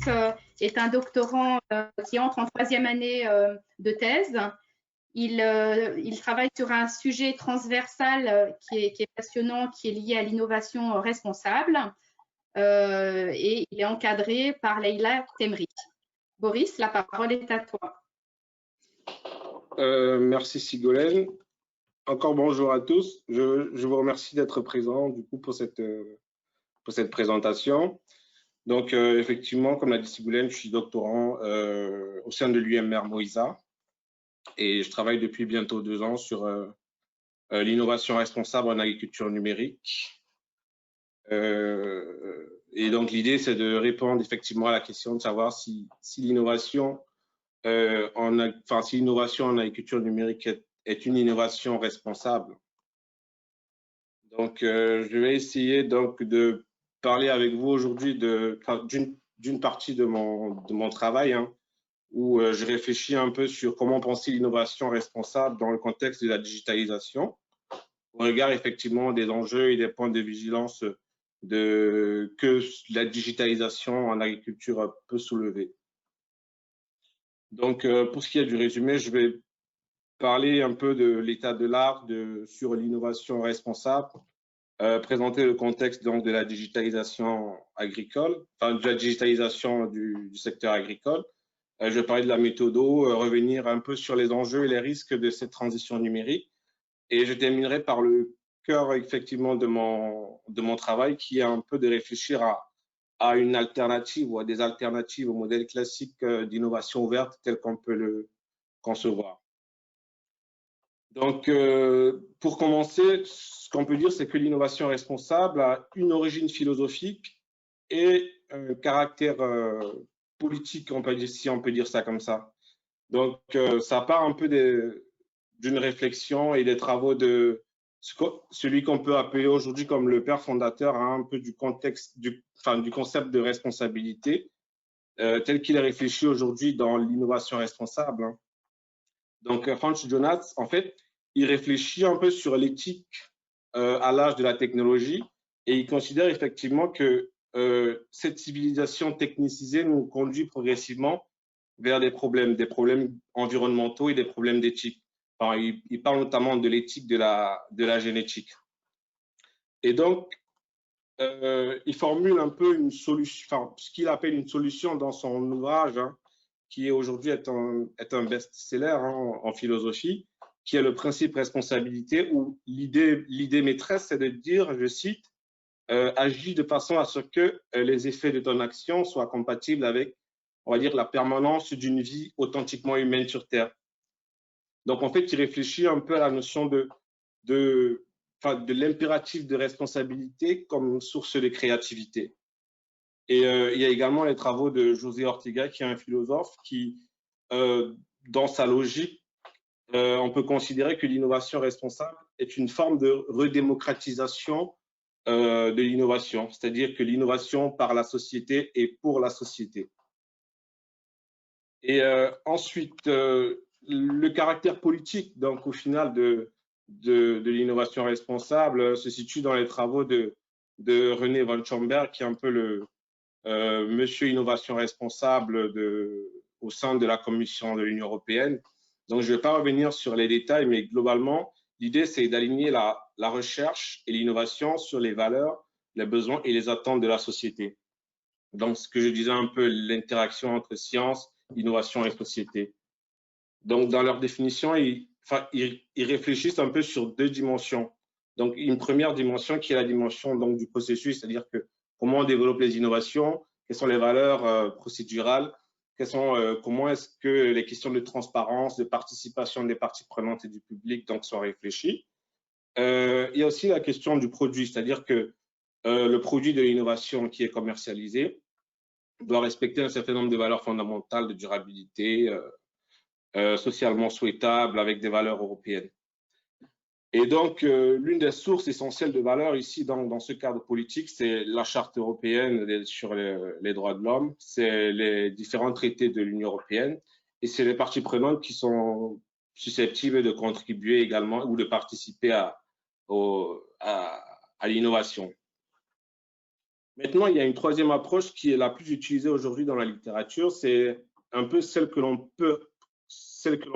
est un doctorant qui entre en 3e année de thèse. Il travaille sur un sujet transversal qui est passionnant, qui est lié à l'innovation responsable. Et il est encadré par Leïla Temri. Boris, la parole est à toi. Merci Sigolène. Encore bonjour à tous. Je vous remercie d'être présent du coup pour cette présentation. Donc effectivement, comme l'a dit Sigolène, je suis doctorant au sein de l'UMR Moïsa et je travaille depuis bientôt 2 ans sur l'innovation responsable en agriculture numérique. Et donc l'idée, c'est de répondre effectivement à la question de savoir si l'innovation si l'innovation en agriculture numérique est une innovation responsable. Donc, je vais essayer donc de parler avec vous aujourd'hui d'une partie de mon travail, hein, où je réfléchis un peu sur comment penser l'innovation responsable dans le contexte de la digitalisation, au regard effectivement des enjeux et des points de vigilance que la digitalisation en agriculture peut soulever. Donc, pour ce qui est du résumé, je vais parler un peu de l'état de l'art sur l'innovation responsable, présenter le contexte donc de la digitalisation agricole, enfin de la digitalisation du secteur agricole. Je vais parler de la méthode, revenir un peu sur les enjeux et les risques de cette transition numérique. Et je terminerai par le cœur effectivement de mon travail, qui est un peu de réfléchir à une alternative ou à des alternatives au modèle classique d'innovation ouverte tel qu'on peut le concevoir. Donc, pour commencer, ce qu'on peut dire, c'est que l'innovation responsable a une origine philosophique et un caractère politique, si on peut dire ça comme ça. Donc, ça part un peu d'une réflexion et des travaux de celui qu'on peut appeler aujourd'hui comme le père fondateur, hein, un peu du concept de responsabilité, tel qu'il est réfléchi aujourd'hui dans l'innovation responsable, hein. Donc, Franz Jonas, en fait, il réfléchit un peu sur l'éthique à l'âge de la technologie et il considère effectivement que cette civilisation technicisée nous conduit progressivement vers des problèmes environnementaux et des problèmes d'éthique. Enfin, il parle notamment de l'éthique de la génétique. Et donc, il formule un peu une solution, enfin, ce qu'il appelle une solution dans son ouvrage, hein, qui aujourd'hui est un best-seller, hein, en philosophie, qui est le principe responsabilité, où l'idée maîtresse, c'est de dire, je cite, agis de façon à ce que les effets de ton action soient compatibles avec, on va dire, la permanence d'une vie authentiquement humaine sur Terre. Donc, en fait, il réfléchit un peu à la notion de l'impératif de responsabilité comme source de créativité. Et il y a également les travaux de José Ortega, qui est un philosophe qui, dans sa logique, on peut considérer que l'innovation responsable est une forme de redémocratisation de l'innovation, c'est-à-dire que l'innovation par la société et pour la société. Et ensuite, le caractère politique, donc au final, de l'innovation responsable se situe dans les travaux de René von Schomburg, qui est un peu le monsieur innovation responsable au sein de la Commission de l'Union européenne. Donc, je ne vais pas revenir sur les détails, mais globalement, l'idée, c'est d'aligner la recherche et l'innovation sur les valeurs, les besoins et les attentes de la société. Donc, ce que je disais un peu, l'interaction entre science, innovation et société. Donc, dans leur définition, ils réfléchissent un peu sur 2 dimensions. Donc, une première dimension qui est la dimension donc, du processus, c'est-à-dire que comment on développe les innovations, quelles sont les valeurs procédurales, comment est-ce que les questions de transparence, de participation des parties prenantes et du public donc, sont réfléchies. Il y a aussi la question du produit, c'est-à-dire que le produit de l'innovation qui est commercialisé doit respecter un certain nombre de valeurs fondamentales de durabilité, socialement souhaitable, avec des valeurs européennes. Et donc, l'une des sources essentielles de valeur ici, dans ce cadre politique, c'est la Charte européenne sur les droits de l'homme, c'est les différents traités de l'Union européenne, et c'est les parties prenantes qui sont susceptibles de contribuer également ou de participer à l'innovation. Maintenant, il y a une troisième approche qui est la plus utilisée aujourd'hui dans la littérature. C'est un peu celle que l'on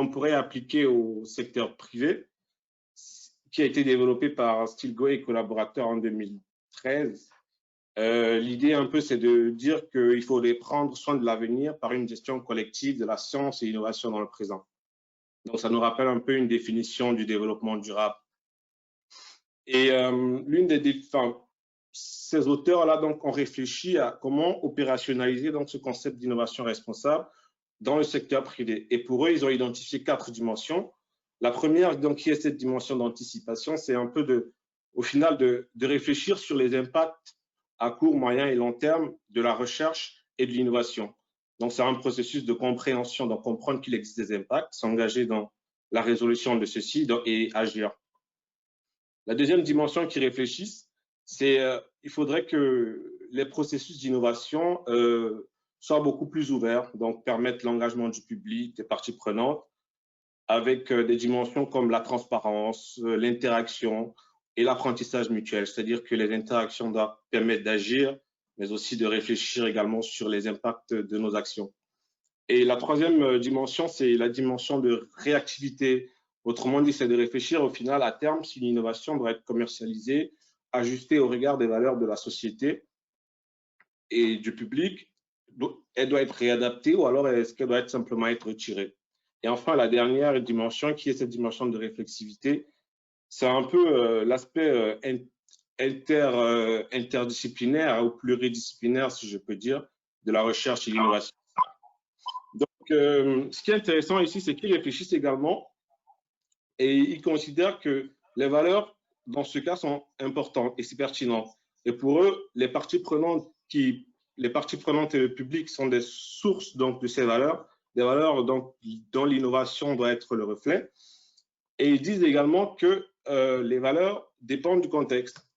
pourrait appliquer au secteur privé, qui a été développée par Stilgo et collaborateurs en 2013. L'idée un peu, c'est de dire qu'il faut prendre soin de l'avenir par une gestion collective de la science et l'innovation dans le présent. Donc, ça nous rappelle un peu une définition du développement durable. Et ces auteurs-là donc ont réfléchi à comment opérationnaliser donc ce concept d'innovation responsable dans le secteur privé. Et pour eux, ils ont identifié 4 dimensions. La première, donc, qui est cette dimension d'anticipation, c'est un peu au final de réfléchir sur les impacts à court, moyen et long terme de la recherche et de l'innovation. Donc, c'est un processus de compréhension, donc comprendre qu'il existe des impacts, s'engager dans la résolution de ceux-ci et agir. La deuxième dimension qui réfléchissent, c'est il faudrait que les processus d'innovation soient beaucoup plus ouverts, donc permettre l'engagement du public, des parties prenantes, avec des dimensions comme la transparence, l'interaction et l'apprentissage mutuel, c'est-à-dire que les interactions doivent permettre d'agir, mais aussi de réfléchir également sur les impacts de nos actions. Et la troisième dimension, c'est la dimension de réactivité. Autrement dit, c'est de réfléchir au final à terme si l'innovation doit être commercialisée, ajustée au regard des valeurs de la société et du public. Elle doit être réadaptée ou alors est-ce qu'elle doit simplement être retirée? Et enfin, la dernière dimension, qui est cette dimension de réflexivité, c'est un peu l'aspect interdisciplinaire ou pluridisciplinaire, si je peux dire, de la recherche et l'innovation. Donc, ce qui est intéressant ici, c'est qu'ils réfléchissent également et ils considèrent que les valeurs, dans ce cas, sont importantes et c'est pertinent. Et pour eux, les parties prenantes et le public sont des sources donc, de ces valeurs, des valeurs donc, dont l'innovation doit être le reflet. Et ils disent également que les valeurs dépendent du contexte.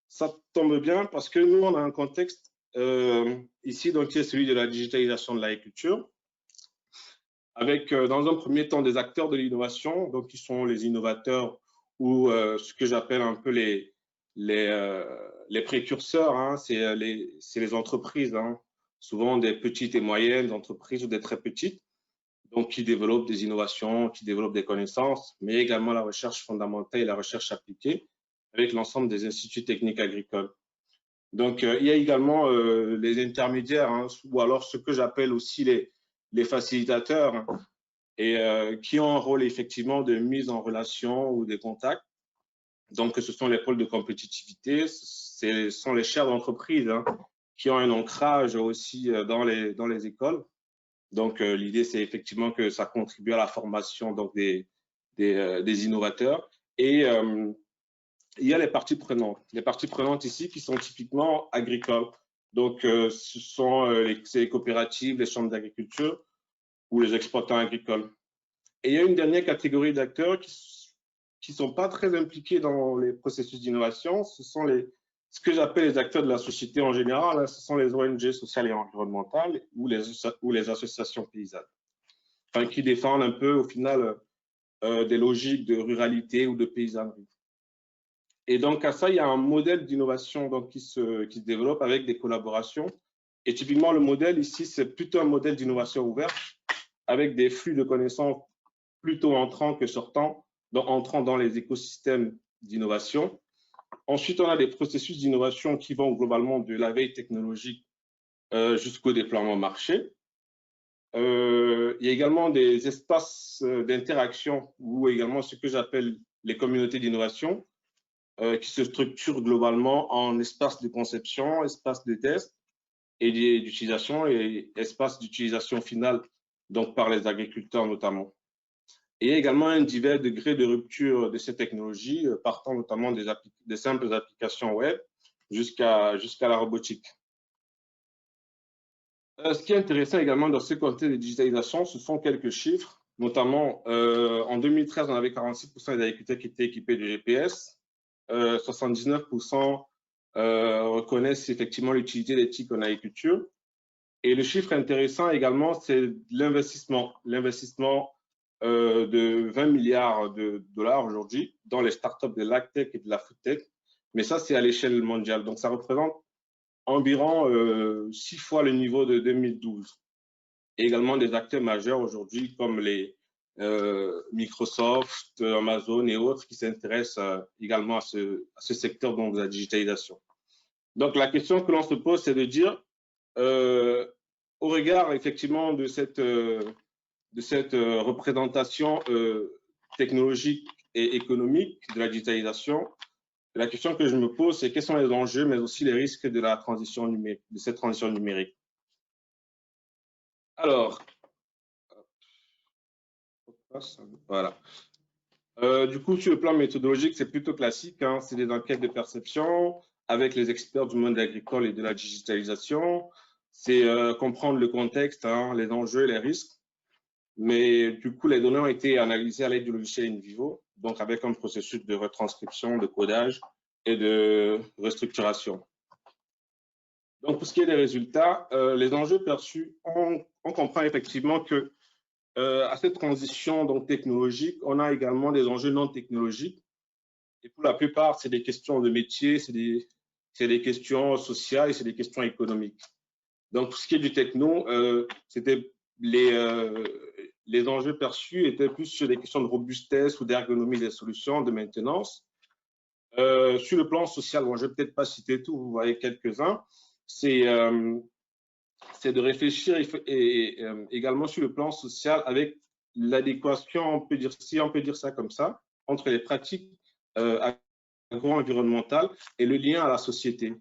Ça tombe bien parce que nous, on a un contexte ici donc, qui est celui de la digitalisation de l'agriculture, avec dans un premier temps des acteurs de l'innovation, donc qui sont les innovateurs ou ce que j'appelle un peu les précurseurs, hein, c'est les entreprises, hein, souvent des petites et moyennes entreprises ou des très petites, donc qui développent des innovations, qui développent des connaissances, mais également la recherche fondamentale et la recherche appliquée avec l'ensemble des instituts techniques agricoles. Donc, il y a également les intermédiaires, hein, ou alors ce que j'appelle aussi les facilitateurs, hein, et qui ont un rôle effectivement de mise en relation ou de contact. Donc, ce sont les pôles de compétitivité, ce sont les chefs d'entreprise, hein, qui ont un ancrage aussi dans les écoles. Donc, l'idée, c'est effectivement que ça contribue à la formation donc, des innovateurs. Et il y a les parties prenantes. Les parties prenantes ici qui sont typiquement agricoles. Donc, ce sont les coopératives, les chambres d'agriculture ou les exploitants agricoles. Et il y a une dernière catégorie d'acteurs qui ne sont pas très impliqués dans les processus d'innovation. Ce sont ce que j'appelle les acteurs de la société en général. Hein, ce sont les ONG sociales et environnementales ou les associations paysannes, enfin, qui défendent un peu, au final, des logiques de ruralité ou de paysannerie. Et donc, à ça, il y a un modèle d'innovation qui se développe avec des collaborations. Et typiquement, le modèle ici, c'est plutôt un modèle d'innovation ouverte avec des flux de connaissances plutôt entrants que sortants, donc entrant dans les écosystèmes d'innovation. Ensuite, on a des processus d'innovation qui vont globalement de la veille technologique jusqu'au déploiement marché. Il y a également des espaces d'interaction ou également ce que j'appelle les communautés d'innovation qui se structurent globalement en espaces de conception, espaces de test et d'utilisation et espaces d'utilisation finale, donc par les agriculteurs notamment. Et également un divers degré de rupture de ces technologies, partant notamment des simples applications web jusqu'à la robotique. Ce qui est intéressant également dans ce contexte de digitalisation, ce sont quelques chiffres. Notamment, en 2013, on avait 46% des agriculteurs qui étaient équipés de GPS. 79% reconnaissent effectivement l'utilité des TIC en agriculture. Et le chiffre intéressant également, c'est l'investissement. L'investissement de 20 milliards de dollars aujourd'hui dans les startups de l'agtech et de la foodtech. Mais ça, c'est à l'échelle mondiale. Donc, ça représente environ 6 fois le niveau de 2012. Et également des acteurs majeurs aujourd'hui comme les Microsoft, Amazon et autres qui s'intéressent également à ce secteur donc, de la digitalisation. Donc la question que l'on se pose, c'est de dire, au regard effectivement de cette représentation technologique et économique de la digitalisation, la question que je me pose, c'est quels sont les enjeux, mais aussi les risques de la transition numérique, de cette transition numérique. Alors, voilà. Du coup, sur le plan méthodologique, c'est plutôt classique, hein, c'est des enquêtes de perception avec les experts du monde agricole et de la digitalisation. C'est comprendre le contexte, hein, les enjeux, les risques. Mais du coup, les données ont été analysées à l'aide du logiciel InVivo, donc avec un processus de retranscription, de codage et de restructuration. Donc, pour ce qui est des résultats, les enjeux perçus, on comprend effectivement que à cette transition donc, technologique, on a également des enjeux non technologiques. Et pour la plupart, c'est des questions de métier, c'est des questions sociales et c'est des questions économiques. Donc, pour ce qui est du techno, c'était les enjeux perçus étaient plus sur des questions de robustesse ou d'ergonomie des solutions, de maintenance. Sur le plan social, bon, je ne vais peut-être pas citer tout, vous voyez quelques-uns, c'est de réfléchir également sur le plan social avec l'adéquation, on peut dire ça comme ça, entre les pratiques agro-environnementales et le lien à la société.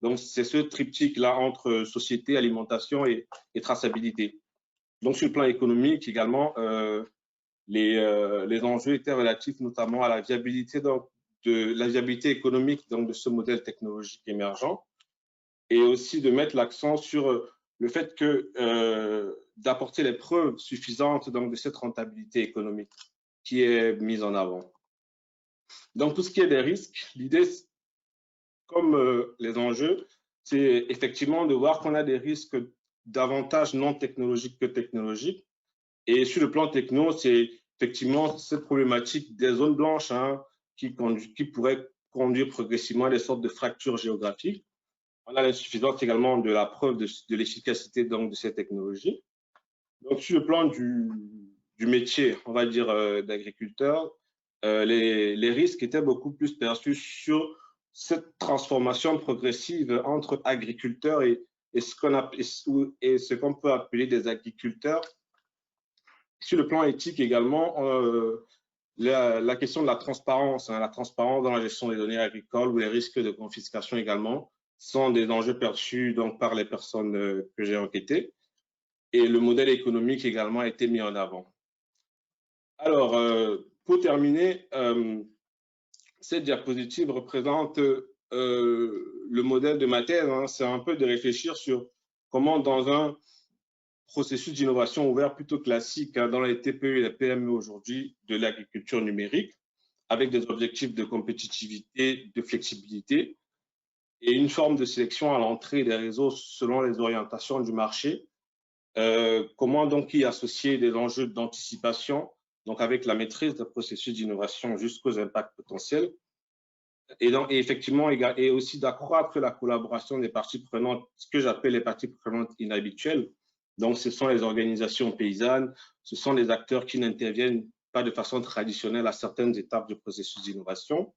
Donc, c'est ce triptyque-là entre société, alimentation et traçabilité. Donc, sur le plan économique également, les enjeux étaient relatifs notamment à la viabilité, la viabilité économique donc, de ce modèle technologique émergent et aussi de mettre l'accent sur le fait que d'apporter les preuves suffisantes donc, de cette rentabilité économique qui est mise en avant. Donc, tout ce qui est des risques, l'idée, comme les enjeux, c'est effectivement de voir qu'on a des risques davantage non technologiques que technologiques. Et sur le plan techno, c'est effectivement cette problématique des zones blanches hein, qui pourraient conduire progressivement à des sortes de fractures géographiques. On a l'insuffisance également de la preuve de l'efficacité de ces technologies. Donc, sur le plan du métier, on va dire, d'agriculteur, les risques étaient beaucoup plus perçus sur cette transformation progressive entre agriculteurs et ce qu'on peut appeler des agriculteurs. Sur le plan éthique également, la question de la transparence, hein, la transparence dans la gestion des données agricoles ou les risques de confiscation également sont des enjeux perçus donc, par les personnes que j'ai enquêtées. Et le modèle économique également a été mis en avant. Alors, pour terminer, cette diapositive représente le modèle de ma thèse. Hein, c'est un peu de réfléchir sur comment dans un processus d'innovation ouvert plutôt classique hein, dans les TPE et les PME aujourd'hui de l'agriculture numérique, avec des objectifs de compétitivité, de flexibilité et une forme de sélection à l'entrée des réseaux selon les orientations du marché. Comment donc y associer des enjeux d'anticipation, donc avec la maîtrise des processus d'innovation jusqu'aux impacts potentiels, et effectivement, et aussi d'accroître la collaboration des parties prenantes, ce que j'appelle les parties prenantes inhabituelles. Donc, ce sont les organisations paysannes, ce sont les acteurs qui n'interviennent pas de façon traditionnelle à certaines étapes du processus d'innovation.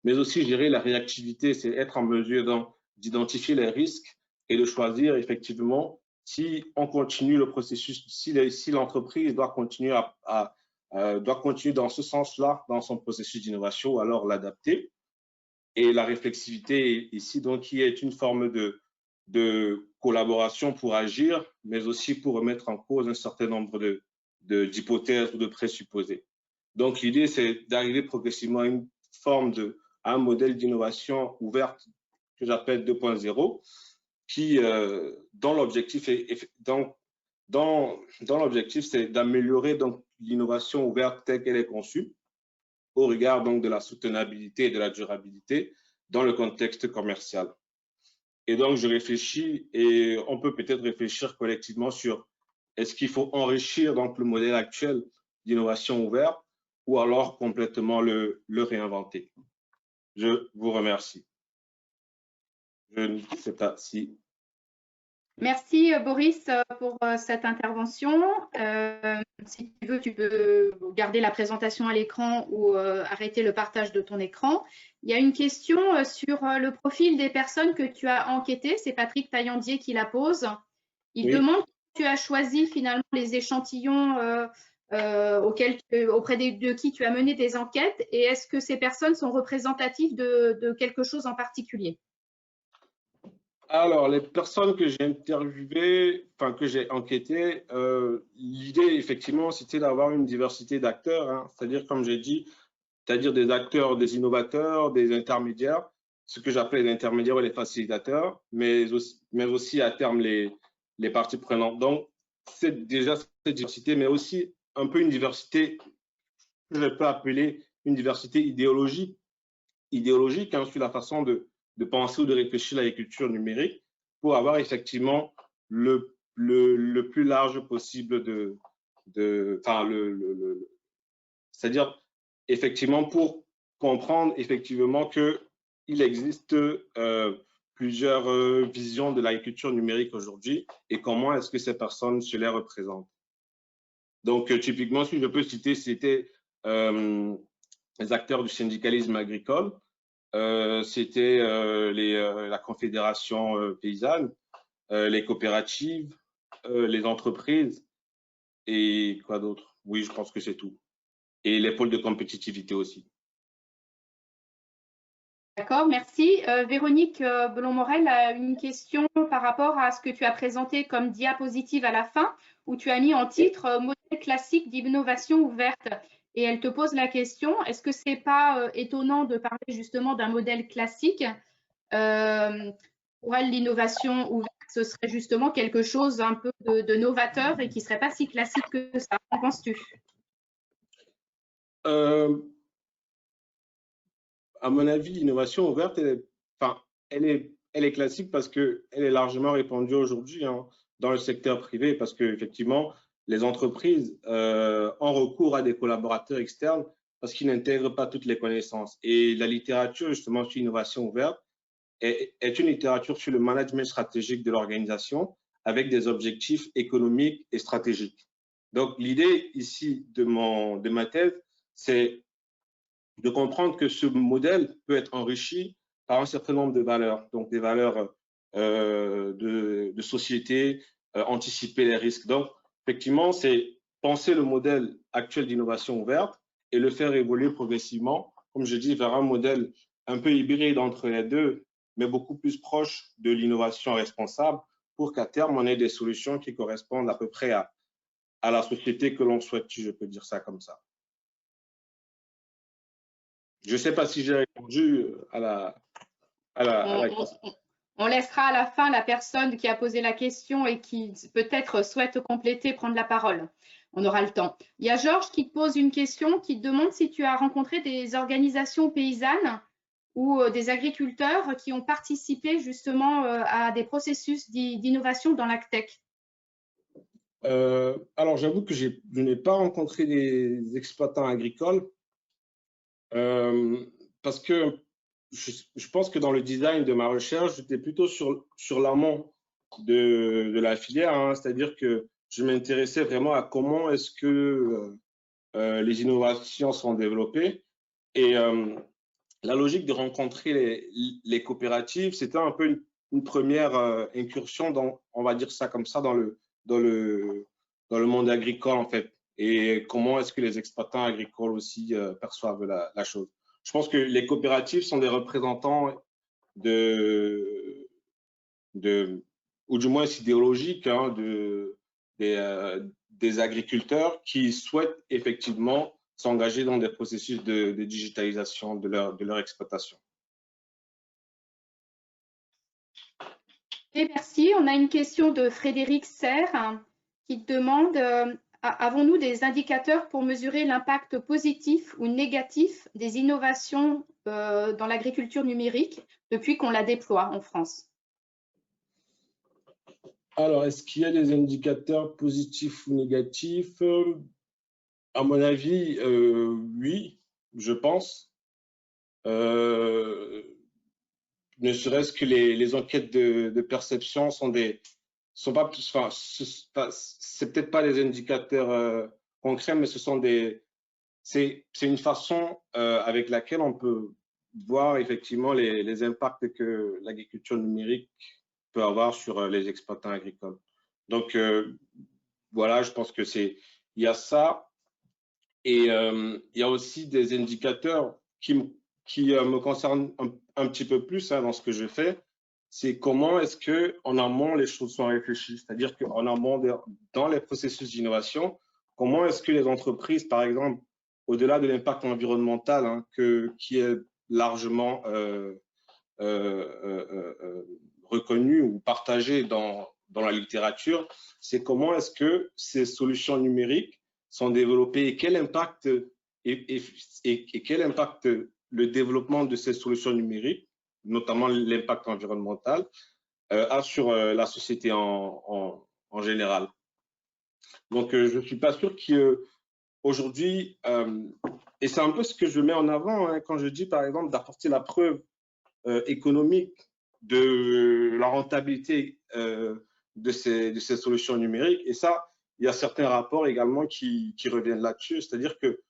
Mais aussi gérer la réactivité, c'est être en mesure d'identifier les risques et de choisir effectivement si on continue le processus, si l'entreprise doit continuer doit continuer dans ce sens-là, dans son processus d'innovation, ou alors l'adapter. Et la réflexivité ici, donc, qui est une forme de collaboration pour agir, mais aussi pour remettre en cause un certain nombre d'hypothèses ou de présupposés. Donc, l'idée, c'est d'arriver progressivement à une forme à un modèle d'innovation ouverte que j'appelle 2.0, qui, dont l'objectif c'est d'améliorer donc l'innovation ouverte telle qu'elle est conçue au regard donc de la soutenabilité et de la durabilité dans le contexte commercial. Et donc, je réfléchis et on peut peut-être réfléchir collectivement sur est-ce qu'il faut enrichir donc le modèle actuel d'innovation ouverte ou alors complètement le réinventer. Je vous remercie. Je ne sais pas si. Merci Boris pour cette intervention. Si tu veux, tu peux garder la présentation à l'écran ou arrêter le partage de ton écran. Il y a une question sur le profil des personnes que tu as enquêtées. C'est Patrick Taillandier qui la pose. Il demande si tu as choisi finalement les échantillons auprès de qui tu as mené des enquêtes et est-ce que ces personnes sont représentatives de quelque chose en particulier? Alors, les personnes que j'ai interviewées, enfin que j'ai enquêtées, l'idée, effectivement, c'était d'avoir une diversité d'acteurs, hein, c'est-à-dire, comme j'ai dit, c'est-à-dire des acteurs, des innovateurs, des intermédiaires, ce que j'appelle les intermédiaires ou les facilitateurs, mais aussi à terme les parties prenantes. Donc, c'est déjà cette diversité, mais aussi un peu une diversité que je peux appeler une diversité idéologique hein, sur la façon de penser ou de réfléchir à l'agriculture numérique pour avoir effectivement le plus large possible c'est-à-dire effectivement pour comprendre effectivement qu'il existe plusieurs visions de l'agriculture numérique aujourd'hui et comment est-ce que ces personnes se les représentent. Donc, typiquement, si je peux citer, c'était les acteurs du syndicalisme agricole, c'était la Confédération paysanne, les coopératives, les entreprises et quoi d'autre? Oui, je pense que c'est tout. Et les pôles de compétitivité aussi. D'accord, merci. Véronique Belon-Morel a une question par rapport à ce que tu as présenté comme diapositive à la fin, où tu as mis en titre modèle classique d'innovation ouverte. Et elle te pose la question, est-ce que c'est pas étonnant de parler justement d'un modèle classique? Pour elle, l'innovation ouverte, ce serait justement quelque chose un peu de novateur et qui serait pas si classique que ça. Qu'en penses-tu? À mon avis, l'innovation ouverte, elle est classique parce qu'elle est largement répandue aujourd'hui hein, dans le secteur privé parce qu'effectivement, les entreprises ont recours à des collaborateurs externes parce qu'ils n'intègrent pas toutes les connaissances. Et la littérature, justement, sur l'innovation ouverte est une littérature sur le management stratégique de l'organisation avec des objectifs économiques et stratégiques. Donc, l'idée ici de ma thèse, c'est de comprendre que ce modèle peut être enrichi par un certain nombre de valeurs, donc des valeurs de société, anticiper les risques. Donc, effectivement, c'est penser le modèle actuel d'innovation ouverte et le faire évoluer progressivement, comme je dis, vers un modèle un peu hybride entre les deux, mais beaucoup plus proche de l'innovation responsable pour qu'à terme, on ait des solutions qui correspondent à peu près à la société que l'on souhaite, si je peux dire ça comme ça. Je ne sais pas si j'ai répondu à la question. On laissera à la fin la personne qui a posé la question et qui peut-être souhaite compléter, prendre la parole. On aura le temps. Il y a Georges qui te pose une question, qui te demande si tu as rencontré des organisations paysannes ou des agriculteurs qui ont participé justement à des processus d'innovation dans l'agtech. Alors, j'avoue que je n'ai pas rencontré des exploitants agricoles parce que je pense que dans le design de ma recherche, j'étais plutôt sur l'amont de la filière, hein, c'est-à-dire que je m'intéressais vraiment à comment est-ce que les innovations sont développées. Et la logique de rencontrer les coopératives, c'était un peu une première incursion dans, on va dire ça comme ça, dans le monde agricole, en fait. Et comment est-ce que les exploitants agricoles aussi perçoivent la chose. Je pense que les coopératives sont des représentants ou du moins idéologiques, hein, des agriculteurs qui souhaitent effectivement s'engager dans des processus de digitalisation de leur exploitation. Et merci. On a une question de Frédéric Serre qui demande avons-nous des indicateurs pour mesurer l'impact positif ou négatif des innovations dans l'agriculture numérique depuis qu'on la déploie en France? Alors, est-ce qu'il y a des indicateurs positifs ou négatifs? À mon avis, oui, je pense. ne serait-ce que les enquêtes de perception sont pas, enfin, c'est peut-être pas des indicateurs concrets, mais c'est une façon avec laquelle on peut voir effectivement les impacts que l'agriculture numérique peut avoir sur les exploitants agricoles. Donc, voilà, je pense il y a ça. Et il y a aussi des indicateurs qui me concernent un petit peu plus dans ce que je fais. C'est comment est-ce qu'en amont, les choses sont réfléchies. C'est-à-dire qu'en amont, dans les processus d'innovation, comment est-ce que les entreprises, par exemple, au-delà de l'impact environnemental, qui est largement reconnu ou partagé dans la littérature, c'est comment est-ce que ces solutions numériques sont développées et quel impact quel impact le développement de ces solutions numériques, notamment l'impact environnemental, a sur la société en général. Donc, je ne suis pas sûr qu'aujourd'hui, et c'est un peu ce que je mets en avant quand je dis, par exemple, d'apporter la preuve économique de la rentabilité de ces solutions numériques. Et ça, il y a certains rapports également qui reviennent là-dessus. C'est-à-dire que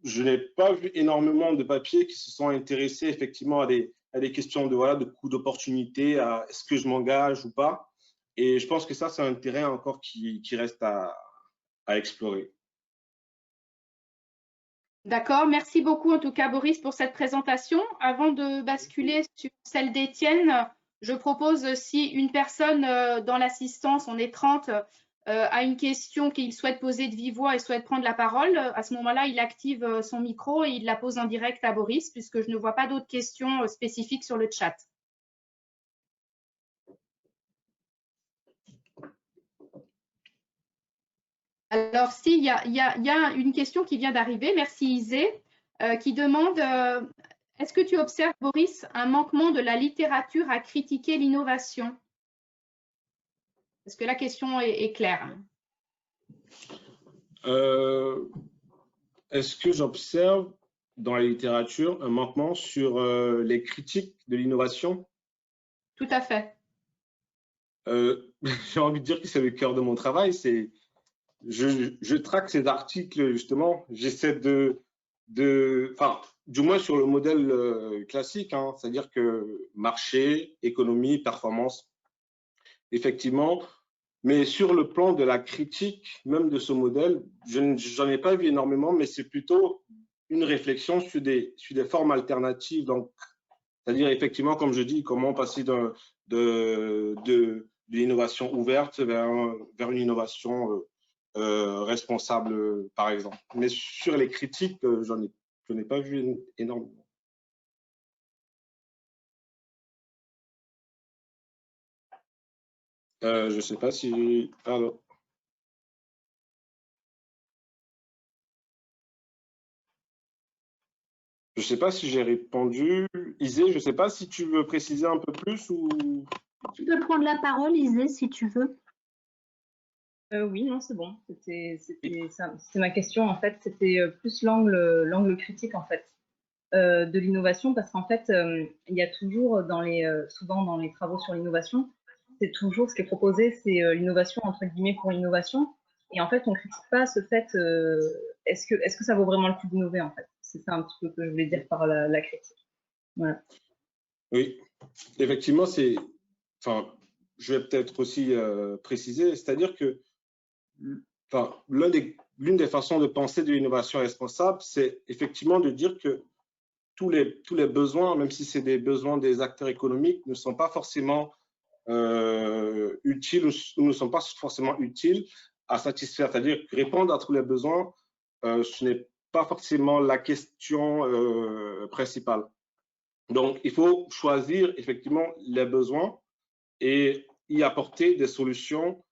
je n'ai pas vu énormément de papiers qui se sont intéressés effectivement à des questions de coût d'opportunité, à est-ce que je m'engage ou pas. Et je pense que ça, c'est un terrain encore qui reste à explorer. D'accord, merci beaucoup en tout cas Boris pour cette présentation. Avant de basculer sur celle d'Étienne, je propose si une personne dans l'assistance, on est 30, a une question qu'il souhaite poser de vive voix et souhaite prendre la parole, à ce moment-là, il active son micro et il la pose en direct à Boris puisque je ne vois pas d'autres questions spécifiques sur le chat. Alors, si, il y a une question qui vient d'arriver, merci Isée, qui demande est-ce que tu observes, Boris, un manquement de la littérature à critiquer l'innovation? Est-ce que la question est claire? Est-ce que j'observe dans la littérature un manquement sur les critiques de l'innovation? Tout à fait. J'ai envie de dire que c'est le cœur de mon travail. Je traque ces articles, justement. J'essaie enfin, du moins sur le modèle classique, c'est-à-dire que marché, économie, performance, effectivement. Mais sur le plan de la critique, même de ce modèle, j'en ai pas vu énormément, mais c'est plutôt une réflexion sur des formes alternatives. Donc, c'est-à-dire effectivement, comme je dis, comment passer de l'innovation ouverte vers une innovation responsable, par exemple. Mais sur les critiques, je n'ai pas vu énormément. Je ne sais pas si... Pardon. Je ne sais pas si j'ai répondu. Isée, je ne sais pas si tu veux préciser un peu plus ou... Tu peux prendre la parole, Isée, si tu veux. Oui, non, c'est bon. C'était ma question, en fait. C'était plus l'angle critique, en fait, de l'innovation, parce qu'en fait, il y a toujours, souvent dans les travaux sur l'innovation, c'est toujours ce qui est proposé, c'est l'innovation, entre guillemets, pour l'innovation. Et en fait, on ne critique pas ce fait, est-ce que ça vaut vraiment le coup d'innover, en fait? C'est ça un petit peu que je voulais dire par la critique. Voilà. Oui, effectivement, enfin, je vais peut-être aussi préciser, c'est-à-dire que enfin, l'une des façons de penser de l'innovation responsable, c'est effectivement de dire que tous les besoins, même si c'est des besoins des acteurs économiques, ne sont pas forcément utiles ou ne sont pas forcément utiles à satisfaire. C'est-à-dire que répondre à tous les besoins, ce n'est pas forcément la question principale. Donc, il faut choisir effectivement les besoins et y apporter des solutions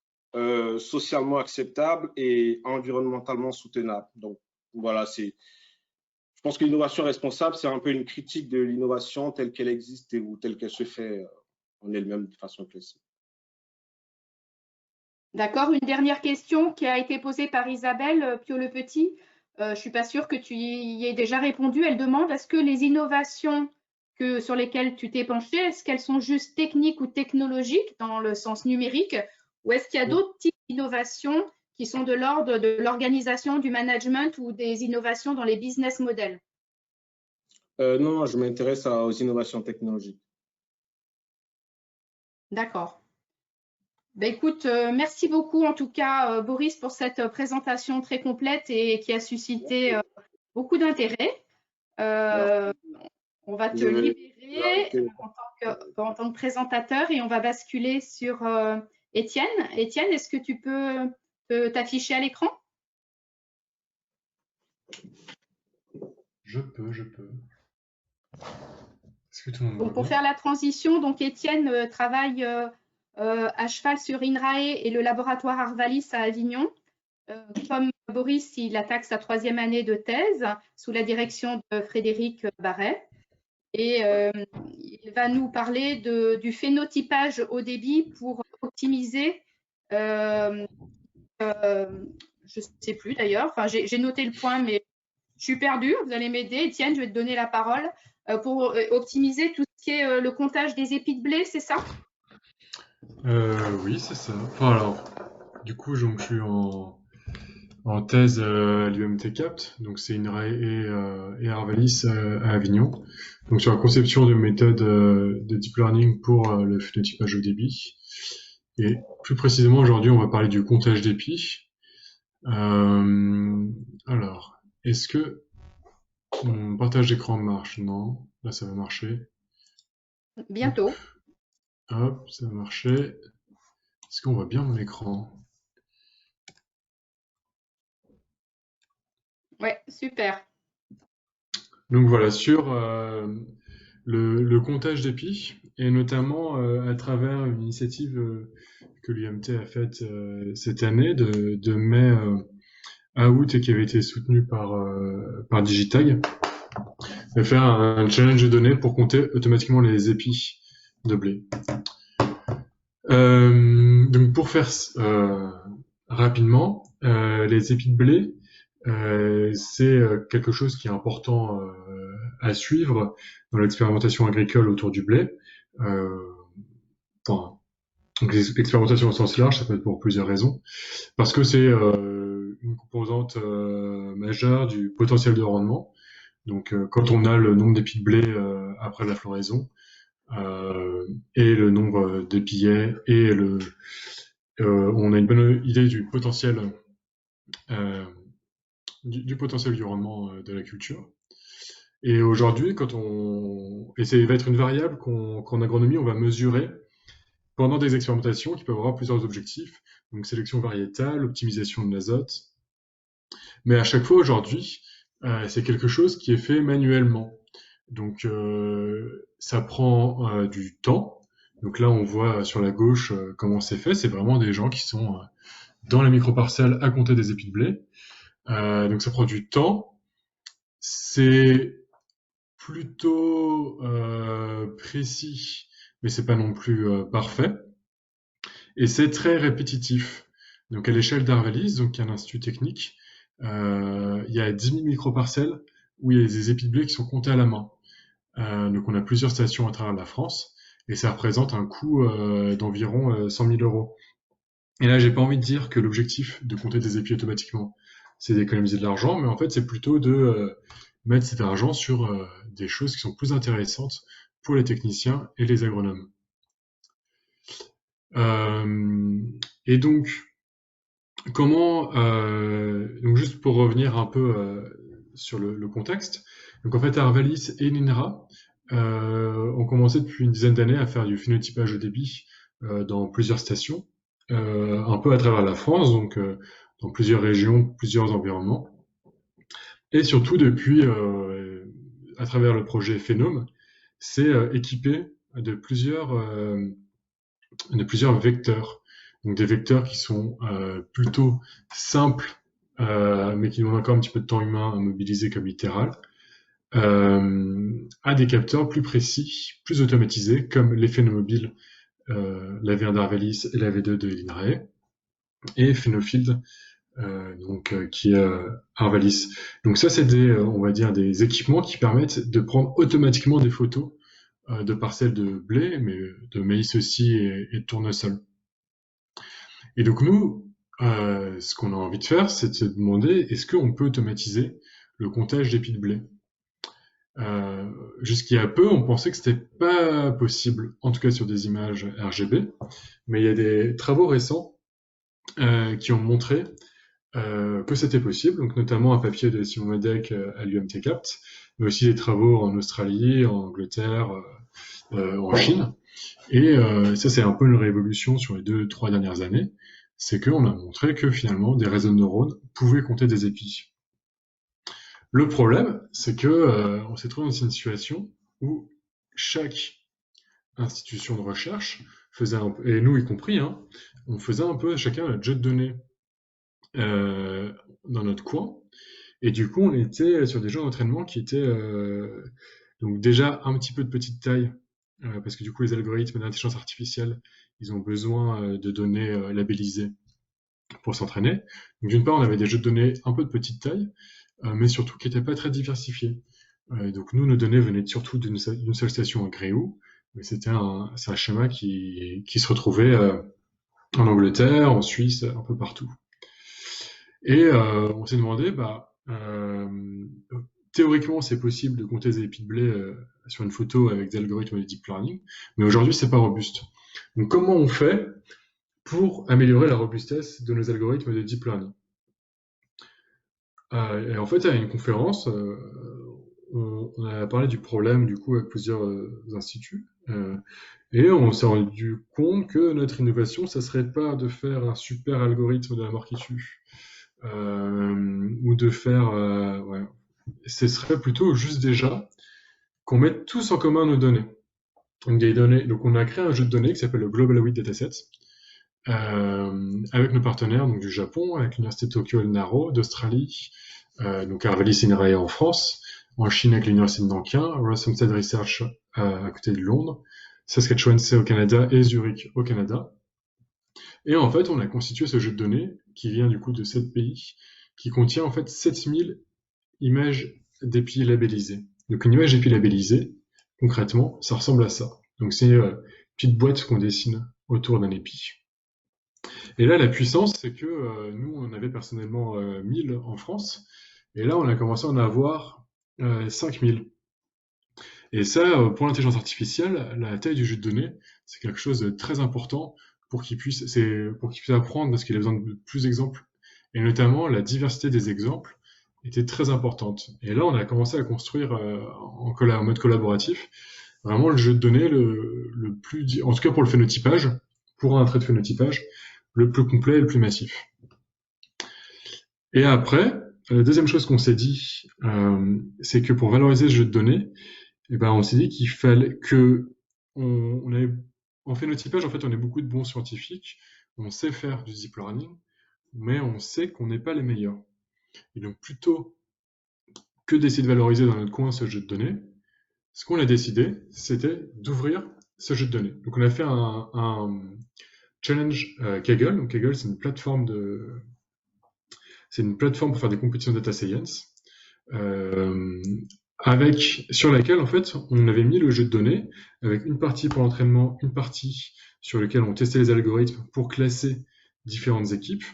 socialement acceptables et environnementalement soutenables. Donc, voilà, je pense que l'innovation responsable, c'est un peu une critique de l'innovation telle qu'elle existe ou telle qu'elle se fait en elle-même de façon classique. D'accord, une dernière question qui a été posée par Isabelle Piot-Le Petit. Je ne suis pas sûre que tu y aies déjà répondu. Elle demande est-ce que les innovations sur lesquelles tu t'es penché, est-ce qu'elles sont juste techniques ou technologiques dans le sens numérique, ou est-ce qu'il y a d'autres types d'innovations qui sont de l'ordre de l'organisation, du management ou des innovations dans les business models? Non, je m'intéresse aux innovations technologiques. D'accord. Ben écoute, merci beaucoup en tout cas, Boris, pour cette présentation très complète et qui a suscité beaucoup d'intérêt. On va te libérer en tant que présentateur et on va basculer sur Étienne. Étienne, est-ce que tu peux t'afficher à l'écran? Je peux. Est-ce que tout le monde Donc, pour faire la transition, donc Étienne travaille à cheval sur INRAE et le laboratoire Arvalis à Avignon. Comme Boris, il attaque sa 3e année de thèse sous la direction de Frédéric Barret. Et il va nous parler du phénotypage haut débit pour optimiser, je ne sais plus d'ailleurs, enfin, j'ai noté le point, mais je suis perdue. Vous allez m'aider. Étienne, je vais te donner la parole pour optimiser tout ce qui est le comptage des épis de blé, c'est ça? Oui, c'est ça. Enfin, alors, du coup, je suis en thèse à l'UMT Capt, donc c'est INRAE et Arvalis à Avignon, donc sur la conception de méthodes de deep learning pour le phénotypage au débit. Et plus précisément, aujourd'hui, on va parler du comptage d'épis. Alors, est-ce que mon partage d'écran marche? Non, là ça va marcher. Bientôt. Hop, ça va marcher. Est-ce qu'on voit bien mon écran? Ouais, super. Donc voilà, sur le comptage d'épis, et notamment à travers une initiative que l'UMT a faite cette année, de mai à août, et qui avait été soutenue par Digitag, de faire un challenge de données pour compter automatiquement les épis de blé. Donc pour faire rapidement, les épis de blé, c'est quelque chose qui est important à suivre dans l'expérimentation agricole autour du blé. Enfin, donc l'expérimentation au sens large, ça peut être pour plusieurs raisons. Parce que c'est une composante majeure du potentiel de rendement. Donc quand on a le nombre d'épis de blé après la floraison, et le nombre d'épillets, et on a une bonne idée du potentiel du potentiel du rendement de la culture. Et aujourd'hui, et ça va être une variable qu'en agronomie, on va mesurer pendant des expérimentations qui peuvent avoir plusieurs objectifs, donc sélection variétale, optimisation de l'azote. Mais à chaque fois aujourd'hui, c'est quelque chose qui est fait manuellement. Donc ça prend du temps. Donc là, on voit sur la gauche comment c'est fait. C'est vraiment des gens qui sont dans la microparcelle à compter des épis de blé. Donc ça prend du temps. C'est plutôt précis, mais c'est pas non plus parfait. Et c'est très répétitif. Donc à l'échelle d'Arvalis, donc il y a un institut technique, il y a 10 000 microparcelles où il y a des épis de blé qui sont comptés à la main. Donc on a plusieurs stations à travers la France, et ça représente un coût d'environ 100 000 €. Et là, j'ai pas envie de dire que l'objectif de compter des épis automatiquement, c'est d'économiser de l'argent, mais en fait, c'est plutôt de mettre cet argent sur des choses qui sont plus intéressantes pour les techniciens et les agronomes. Et donc, donc juste pour revenir un peu sur le contexte, donc en fait, Arvalis et l'INRA ont commencé depuis une dizaine d'années à faire du phénotypage au débit dans plusieurs stations, un peu à travers la France, donc dans plusieurs régions, plusieurs environnements. Et surtout depuis, à travers le projet Phénome, c'est équipé de plusieurs vecteurs. Donc des vecteurs qui sont plutôt simples, mais qui demandent encore un petit peu de temps humain à mobiliser comme littéral, à des capteurs plus précis, plus automatisés, comme les Phénomobiles, la V1 d'Arvalis et la V2 de l'INRAE, et Phénofield, qui est Arvalis. Donc ça, c'est on va dire des équipements qui permettent de prendre automatiquement des photos de parcelles de blé, mais de maïs aussi et de tournesol. Et donc nous, ce qu'on a envie de faire, c'est de se demander, est-ce qu'on peut automatiser le comptage d'épis de blé? Jusqu'il y a peu, on pensait que c'était pas possible, en tout cas sur des images RGB, mais il y a des travaux récents qui ont montré que c'était possible, donc notamment un papier de Simon Medek à l'UMTCapt, mais aussi des travaux en Australie, en Angleterre, en Chine. Et ça, c'est un peu une révolution sur les 2-3 dernières années, c'est qu'on a montré que finalement, des réseaux de neurones pouvaient compter des épis. Le problème, c'est que on s'est trouvé dans une situation où chaque institution de recherche faisait un peu, et nous y compris, hein, on faisait un peu chacun notre jeu de données dans notre coin, et du coup on était sur des jeux d'entraînement qui étaient donc déjà un petit peu de petite taille, parce que du coup les algorithmes d'intelligence artificielle, ils ont besoin de données labellisées pour s'entraîner. Donc d'une part on avait des jeux de données un peu de petite taille, mais surtout qui n'étaient pas très diversifiés. Donc nous, nos données venaient surtout d'une seule station à Gréoux, mais c'est un schéma qui se retrouvait en Angleterre, en Suisse, un peu partout. Et on s'est demandé, théoriquement c'est possible de compter des épis de blé sur une photo avec des algorithmes de deep learning, mais aujourd'hui c'est pas robuste. Donc comment on fait pour améliorer la robustesse de nos algorithmes de deep learning? Et en fait, à une conférence, on a parlé du problème du coup avec plusieurs instituts, et on s'est rendu compte que notre innovation, ça serait pas de faire un super algorithme de la mort qui tue, ou de faire, ouais, ce serait plutôt juste déjà qu'on mette tous en commun nos données. Donc, des données. Donc on a créé un jeu de données qui s'appelle le Global Weight Dataset, avec nos partenaires donc, du Japon, avec l'Université de Tokyo El-Naro, d'Australie, donc Arvalis Inrae en France, en Chine avec l'Université de Nankin, Ross Homestead Research à côté de Londres, Saskatchewan C au Canada et Zurich au Canada. Et en fait, on a constitué ce jeu de données qui vient du coup de 7 pays, qui contient en fait 7000 images d'épis labellisées. Donc une image d'épi labellisée, concrètement, ça ressemble à ça. Donc c'est une petite boîte qu'on dessine autour d'un épi. Et là, la puissance, c'est que nous, on avait personnellement 1000 en France, et là, on a commencé à en avoir 5000. Et ça, pour l'intelligence artificielle, la taille du jeu de données, c'est quelque chose de très important pour qu'il puisse apprendre, parce qu'il a besoin de plus d'exemples, et notamment la diversité des exemples était très importante. Et là, on a commencé à construire en mode collaboratif vraiment le jeu de données le plus, en tout cas pour le phénotypage, pour un trait de phénotypage, le plus complet et le plus massif. Et après, la deuxième chose qu'on s'est dit, c'est que pour valoriser ce jeu de données, on s'est dit qu'il fallait que en phénotypage, en fait, on est beaucoup de bons scientifiques, on sait faire du deep learning, mais on sait qu'on n'est pas les meilleurs. Et donc, plutôt que d'essayer de valoriser dans notre coin ce jeu de données, ce qu'on a décidé, c'était d'ouvrir ce jeu de données. Donc, on a fait un challenge Kaggle. Donc, Kaggle, c'est une plateforme pour faire des compétitions de data science, sur laquelle, en fait, on avait mis le jeu de données avec une partie pour l'entraînement, une partie sur laquelle on testait les algorithmes pour classer différentes équipes.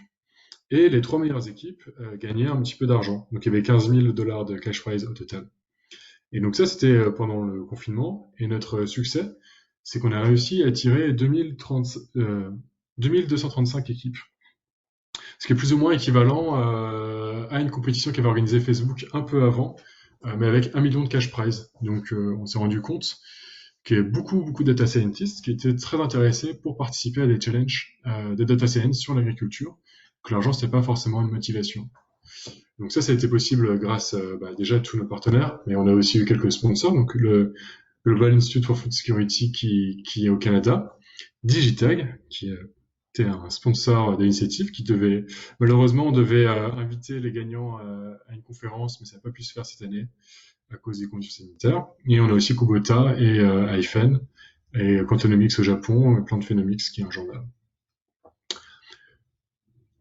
Et les 3 meilleures équipes gagnaient un petit peu d'argent. Donc il y avait $15 000 de cash prize au total. Et donc ça, c'était pendant le confinement. Et notre succès, c'est qu'on a réussi à attirer 2235 équipes. Ce qui est plus ou moins équivalent à une compétition qu'avait organisée Facebook un peu avant, mais avec 1 million de cash prize. Donc on s'est rendu compte qu'il y avait beaucoup de data scientists qui étaient très intéressés pour participer à des challenges de data science sur l'agriculture, que l'argent, c'était pas forcément une motivation. Donc ça a été possible grâce déjà à tous nos partenaires, mais on a aussi eu quelques sponsors, donc le Global Institute for Food Security qui est au Canada, Digitag, qui était un sponsor de l'initiative, malheureusement, on devait inviter les gagnants à une conférence, mais ça n'a pas pu se faire cette année à cause des conditions sanitaires. Et on a aussi Kubota et iPhone, et Quantonomics au Japon, Plant Phenomics qui est un journal.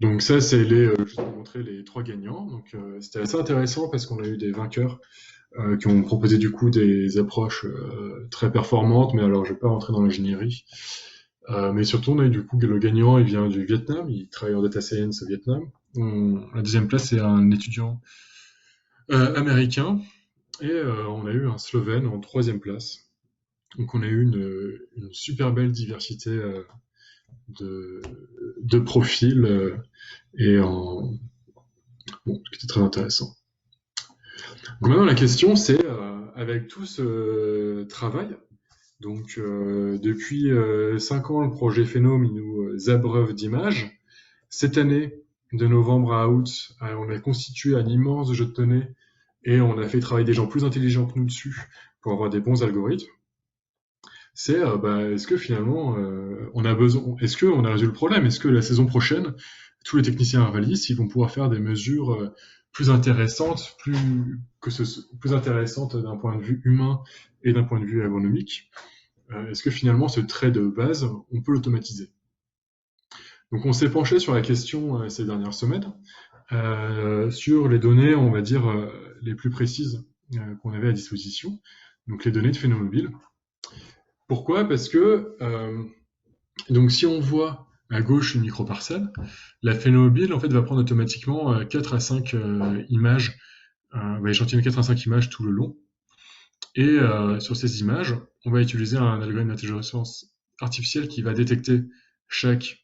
Donc ça, c'est juste pour montrer les 3 gagnants. Donc c'était assez intéressant parce qu'on a eu des vainqueurs qui ont proposé du coup des approches très performantes, mais alors je vais pas rentrer dans l'ingénierie. Mais surtout, on a eu du coup le gagnant, il vient du Vietnam, il travaille en data science au Vietnam. La deuxième place, c'est un étudiant américain, et on a eu un Slovène en troisième place. Donc on a eu une super belle diversité de profils bon, c'était très intéressant. Donc maintenant la question c'est avec tout ce travail, donc depuis 5 ans le projet Phénome il nous abreuve d'images. Cette année, de novembre à août, on a constitué un immense jeu de données et on a fait travailler des gens plus intelligents que nous dessus pour avoir des bons algorithmes. C'est est-ce que finalement on a besoin, est-ce qu'on a résolu le problème? Est-ce que la saison prochaine, tous les techniciens Arvalis, ils vont pouvoir faire des mesures plus intéressantes, plus intéressantes d'un point de vue humain et d'un point de vue agronomique? Est-ce que finalement ce trait de base, on peut l'automatiser? Donc on s'est penché sur la question ces dernières semaines, sur les données, on va dire, les plus précises qu'on avait à disposition, donc les données de Phénomobile. Pourquoi? Parce que donc si on voit à gauche une microparcelle, la Phénomobile en fait va prendre automatiquement 4 à 5 images, va échantillonner 4 à 5 images tout le long. Et sur ces images, on va utiliser un algorithme d'intelligence artificielle qui va détecter chaque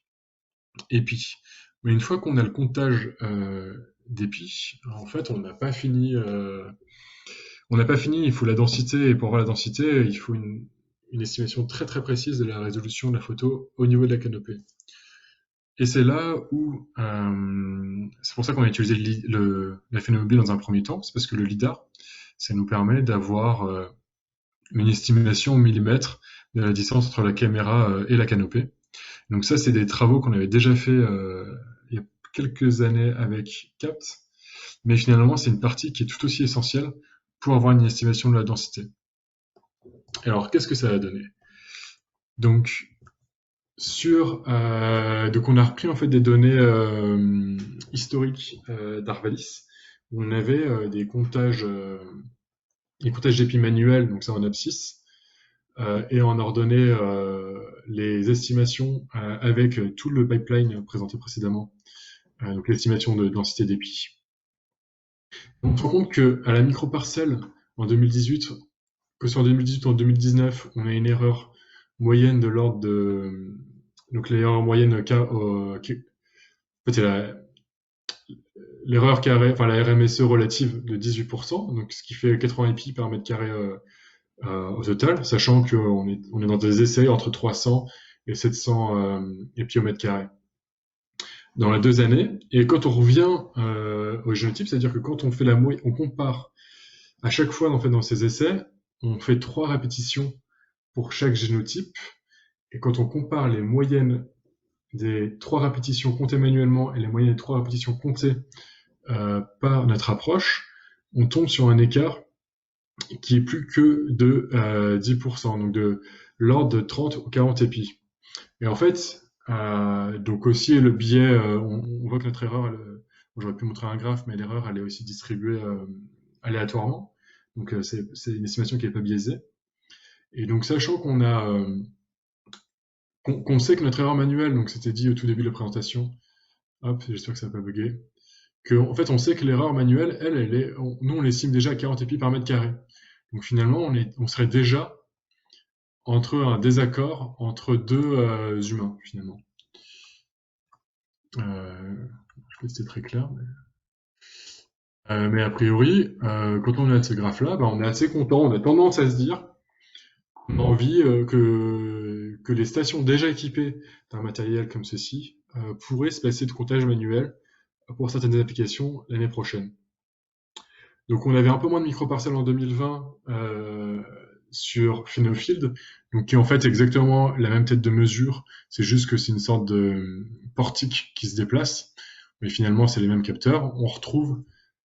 épi. Mais une fois qu'on a le comptage d'épis, en fait, on n'a pas fini. Il faut la densité, et pour avoir la densité, il faut une estimation très très précise de la résolution de la photo au niveau de la canopée. Et c'est là où, c'est pour ça qu'on a utilisé la Phénomobile dans un premier temps, c'est parce que le LiDAR, ça nous permet d'avoir une estimation au millimètre de la distance entre la caméra et la canopée. Donc ça, c'est des travaux qu'on avait déjà fait il y a quelques années avec CAPT, mais finalement, c'est une partie qui est tout aussi essentielle pour avoir une estimation de la densité. Alors, qu'est-ce que ça a donné? Donc, donc on a repris en fait des données historiques d'Arvalis. On avait des comptages d'épis manuels, donc ça en abscisse, et on a ordonné les estimations avec tout le pipeline présenté précédemment, donc l'estimation de densité d'épis. On se rend compte qu'à la microparcelle en 2018, que soit en 2018 ou en 2019, on a une erreur moyenne de l'ordre de... Donc l'erreur moyenne, en fait c'est l'erreur carré, enfin la RMSE relative de 18%, donc ce qui fait 80 épis par mètre carré au total, sachant qu'on est dans des essais entre 300 et 700 épis au mètre carré dans les 2 années. Et quand on revient au génotype, c'est-à-dire que quand on fait on compare à chaque fois en fait, dans ces essais, on fait 3 répétitions pour chaque génotype. Et quand on compare les moyennes des 3 répétitions comptées manuellement et les moyennes des 3 répétitions comptées par notre approche, on tombe sur un écart qui est plus que de 10%, donc de l'ordre de 30 ou 40 épis. Et en fait, donc aussi le biais, on voit que notre erreur, j'aurais pu montrer un graphe, mais l'erreur elle est aussi distribuée aléatoirement. Donc c'est une estimation qui n'est pas biaisée. Et donc sachant qu'on a qu'on sait que notre erreur manuelle, donc c'était dit au tout début de la présentation, hop, j'espère que ça n'a pas bugué, que en fait on sait que l'erreur manuelle, nous on l'estime déjà à 40 épis par mètre carré. Donc finalement on serait déjà entre un désaccord entre 2 humains finalement. Je sais pas si c'était très clair, mais a priori, quand on a ce graphe-là, on est assez content. On a tendance à se dire qu'on a envie que les stations déjà équipées d'un matériel comme ceci pourraient se passer de comptage manuel pour certaines applications l'année prochaine. Donc on avait un peu moins de microparcelles en 2020 sur Phenofield, donc qui est en fait exactement la même tête de mesure, c'est juste que c'est une sorte de portique qui se déplace, mais finalement c'est les mêmes capteurs. On retrouve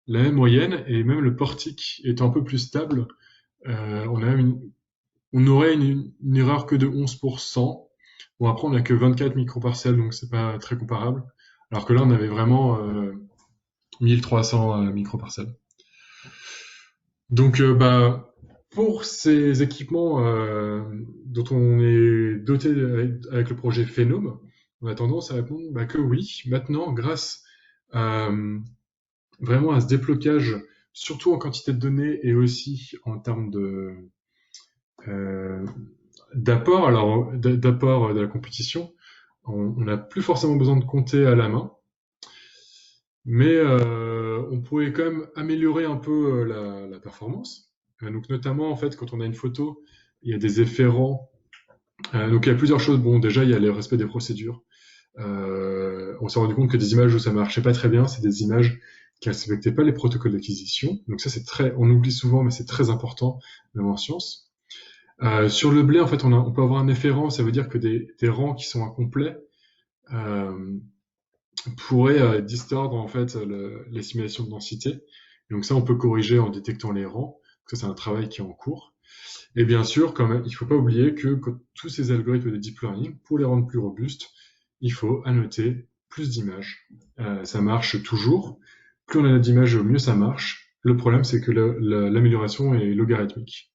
la même moyenne, et même le portique étant un peu plus stable, on aurait une erreur que de 11%. Bon, après on n'a que 24 microparcelles, donc c'est pas très comparable, alors que là on avait vraiment 1300 microparcelles. Donc, pour ces équipements dont on est doté avec le projet Phénome, on a tendance à répondre que oui. Maintenant, grâce vraiment à ce déblocage, surtout en quantité de données et aussi en termes d'apport de la compétition, on n'a plus forcément besoin de compter à la main, mais on pourrait quand même améliorer un peu la performance. Donc notamment en fait quand on a une photo, il y a des efférents. Donc il y a plusieurs choses. Bon, déjà il y a le respect des procédures. On s'est rendu compte que des images où ça marchait pas très bien, c'est des images qui respectaient pas les protocoles d'acquisition. Donc ça c'est on oublie souvent, mais c'est très important même en sciences. Sur le blé, en fait, on peut avoir un efférent, ça veut dire que des rangs qui sont incomplets pourraient distordre en fait l'estimation de densité. Et donc ça, on peut corriger en détectant les rangs. Donc ça, c'est un travail qui est en cours. Et bien sûr, quand même, il ne faut pas oublier que tous ces algorithmes de deep learning, pour les rendre plus robustes, il faut annoter plus d'images. Ça marche toujours. Plus on a d'images, mieux ça marche. Le problème, c'est que l'amélioration est logarithmique.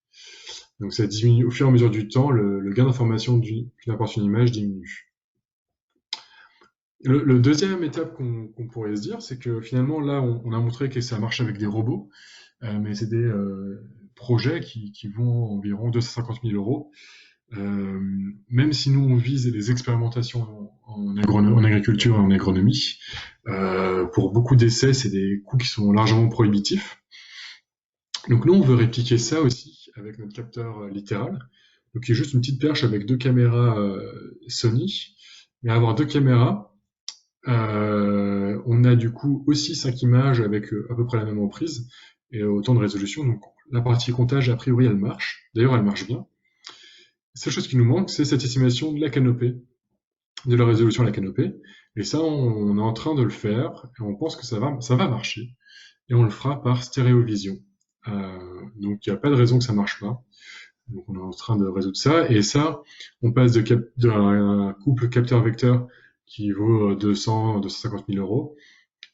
Donc ça diminue au fur et à mesure du temps, le gain d'information d'une image diminue. Le deuxième étape qu'on pourrait se dire, c'est que finalement là, on a montré que ça marche avec des robots, mais c'est des projets qui vont environ 250 000 euros. Même si nous on vise les expérimentations en agriculture et en agronomie, pour beaucoup d'essais, c'est des coûts qui sont largement prohibitifs. Donc nous, on veut répliquer ça aussi avec notre capteur littéral, donc qui est juste une petite perche avec 2 caméras Sony. Mais avoir 2 caméras, on a du coup aussi 5 images avec à peu près la même emprise et autant de résolution. Donc la partie comptage, a priori, elle marche. D'ailleurs, elle marche bien. La seule chose qui nous manque, c'est cette estimation de la canopée, de la résolution de la canopée. Et ça, on est en train de le faire et on pense que ça va marcher. Et on le fera par stéréovision. Donc il n'y a pas de raison que ça marche pas. Donc on est en train de résoudre ça. Et ça, on passe d'un couple capteur-vecteur qui vaut 250 000 euros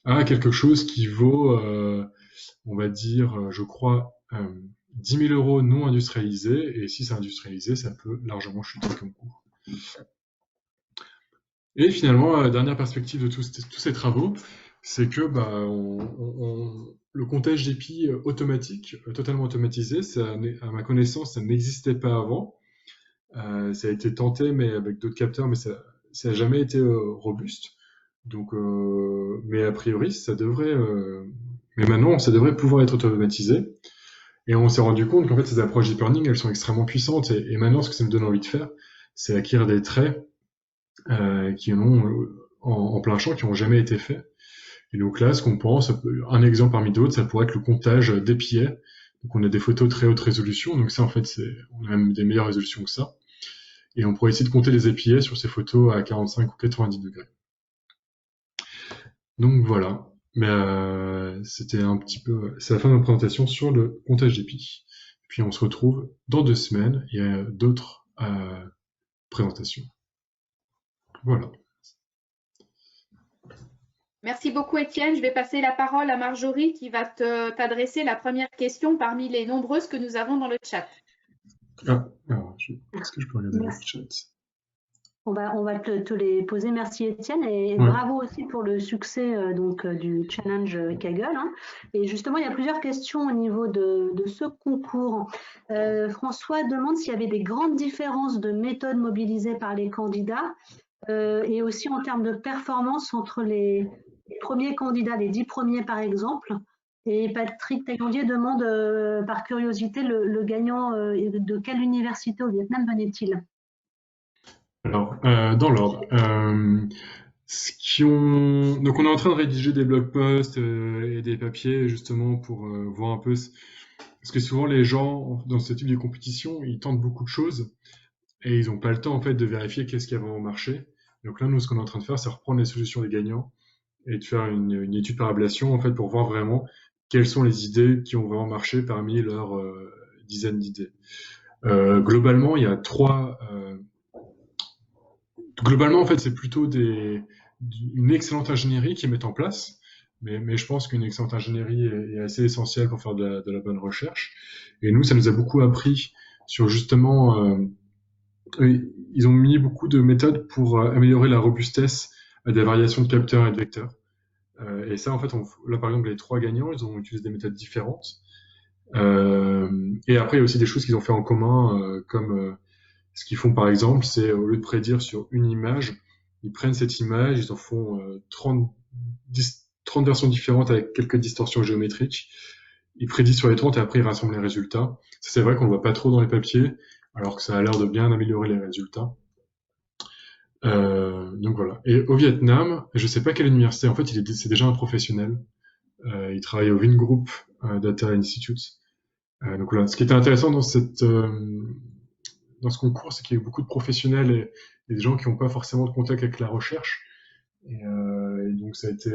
à quelque chose qui vaut, on va dire, je crois, 10 000 euros non industrialisés. Et si c'est industrialisé, ça peut largement chuter comme coût. Et finalement, dernière perspective de tous ces travaux, c'est que le comptage d'épis automatique, totalement automatisé, ça, à ma connaissance, ça n'existait pas avant. Ça a été tenté, mais avec d'autres capteurs, mais ça n'a jamais été robuste. Donc, mais a priori, mais maintenant, ça devrait pouvoir être automatisé. Et on s'est rendu compte qu'en fait, ces approches deep learning, elles sont extrêmement puissantes. Et maintenant, ce que ça me donne envie de faire, c'est acquérir des traits qui ont en plein champ, qui n'ont jamais été faits. Et donc là, ce qu'on pense, un exemple parmi d'autres, ça pourrait être le comptage d'épillets. Donc on a des photos très haute résolution, donc ça en fait, on a même des meilleures résolutions que ça. Et on pourrait essayer de compter les épillets sur ces photos à 45 ou 90 degrés. Donc voilà, mais c'était un petit peu, c'est la fin de ma présentation sur le comptage d'épis. Puis on se retrouve dans 2 semaines, il y a d'autres présentations. Voilà. Merci beaucoup, Étienne. Je vais passer la parole à Marjorie qui va t'adresser la première question parmi les nombreuses que nous avons dans le chat. Est-ce que je peux regarder le chat? On va te les poser. Merci, Étienne. Et ouais. Bravo aussi pour le succès du challenge Kaggle. Hein. Et justement, il y a plusieurs questions au niveau de ce concours. François demande s'il y avait des grandes différences de méthodes mobilisées par les candidats et aussi en termes de performance entre les premiers candidats, les 10 premiers par exemple. Et Patrick Taillandier demande par curiosité le gagnant de quelle université au Vietnam venait-il? Alors, dans l'ordre. Donc on est en train de rédiger des blog posts et des papiers justement pour voir un peu, parce que souvent les gens dans ce type de compétition, ils tentent beaucoup de choses et ils n'ont pas le temps en fait de vérifier qu'est-ce qui a vraiment marché. Donc là, nous, ce qu'on est en train de faire, c'est reprendre les solutions des gagnants et de faire une étude par ablation en fait pour voir vraiment quelles sont les idées qui ont vraiment marché parmi leurs dizaines d'idées. Globalement, il y a Globalement, en fait, c'est plutôt une excellente ingénierie qu'ils mettent en place. mais je pense qu'une excellente ingénierie est assez essentielle pour faire de la bonne recherche. Et nous, ça nous a beaucoup appris sur justement, ils ont mis beaucoup de méthodes pour améliorer la robustesse à des variations de capteurs et de vecteurs. Et ça, en fait, là, par exemple, les 3 gagnants, ils ont utilisé des méthodes différentes. Et après, il y a aussi des choses qu'ils ont fait en commun, comme ce qu'ils font, par exemple, c'est au lieu de prédire sur une image, ils prennent cette image, ils en font 30 versions différentes avec quelques distorsions géométriques. Ils prédisent sur les 30 et après ils rassemblent les résultats. Ça, c'est vrai qu'on le voit pas trop dans les papiers, alors que ça a l'air de bien améliorer les résultats. Donc voilà. Et au Vietnam, je sais pas quelle université, en fait, c'est déjà un professionnel. Il travaille au Vingroup Data Institute. Donc voilà. Ce qui était intéressant dans ce concours, c'est qu'il y a eu beaucoup de professionnels et des gens qui n'ont pas forcément de contact avec la recherche. Et donc ça a été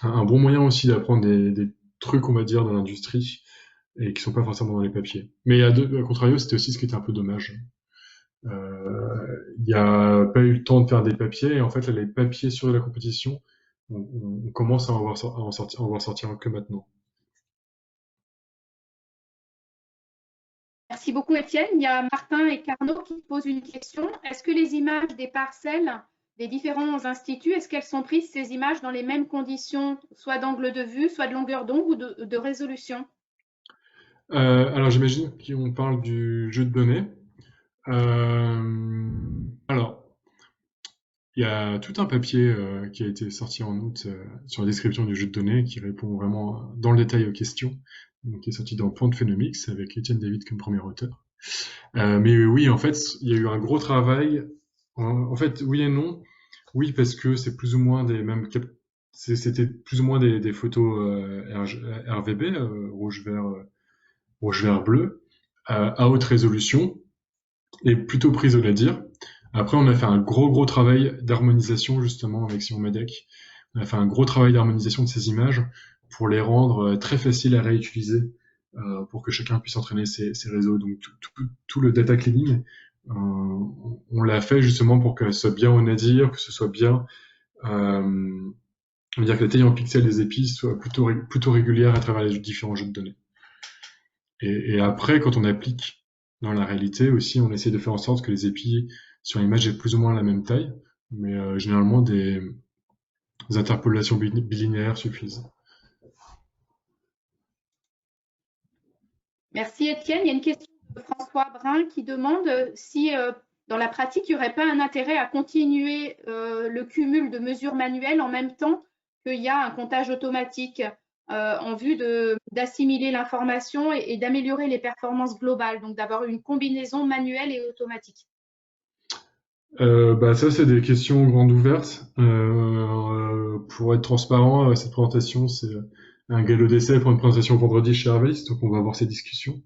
un bon moyen aussi d'apprendre des trucs, on va dire, dans l'industrie et qui sont pas forcément dans les papiers. Mais à contrario, c'était aussi ce qui était un peu dommage. Il n'y a pas eu le temps de faire des papiers et en fait, là, les papiers sur la compétition, on commence à en voir sortir que maintenant. Merci beaucoup, Étienne. Il y a Martin et Carnot qui posent une question. Est-ce que les images des parcelles des différents instituts, est-ce qu'elles sont prises, ces images, dans les mêmes conditions, soit d'angle de vue, soit de longueur d'onde ou de résolution? Alors, j'imagine qu'on parle du jeu de données. Alors, il y a tout un papier qui a été sorti en août sur la description du jeu de données qui répond vraiment dans le détail aux questions, donc, qui est sorti dans Point de Phenomics avec Étienne David comme premier auteur. Mais oui, en fait, il y a eu un gros travail. En fait, oui et non. Oui, parce que c'est plus ou moins des mêmes. C'était plus ou moins des photos RVB, rouge, vert, bleu, à haute résolution et plutôt prise au nadir. Après, on a fait un gros travail d'harmonisation justement avec Simon Madec. On a fait un gros travail d'harmonisation de ces images pour les rendre très faciles à réutiliser pour que chacun puisse entraîner ses réseaux. Donc tout le data cleaning, on l'a fait justement pour que ce soit bien au nadir, que ce soit bien, on va dire que la taille en pixels des épis soit plutôt régulière à travers les différents jeux de données. Et après, quand on applique dans la réalité aussi, on essaie de faire en sorte que les épis sur l'image aient plus ou moins la même taille, mais généralement des interpolations bilinéaires suffisent. Merci Étienne. Il y a une question de François Brun qui demande si dans la pratique, il n'y aurait pas un intérêt à continuer le cumul de mesures manuelles en même temps qu'il y a un comptage automatique en vue d'assimiler l'information et d'améliorer les performances globales, donc d'avoir une combinaison manuelle et automatique. Ça, c'est des questions grandes ouvertes. Pour être transparent, cette présentation, c'est un galop d'essai pour une présentation vendredi chez Harvest, donc on va avoir ces discussions.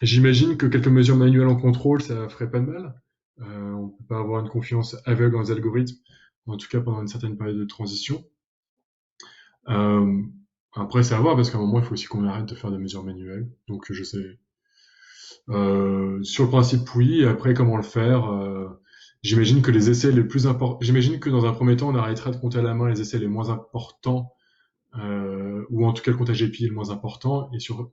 J'imagine que quelques mesures manuelles en contrôle, ça ferait pas de mal. On peut pas avoir une confiance aveugle dans les algorithmes, en tout cas pendant une certaine période de transition. Après, c'est à voir, parce qu'à un moment, il faut aussi qu'on arrête de faire des mesures manuelles. Donc, je sais. Sur le principe, oui. Après, comment le faire j'imagine que les essais les plus importants. J'imagine que dans un premier temps, on arrêtera de compter à la main les essais les moins importants, ou en tout cas le comptage EPI est le moins important. Et sur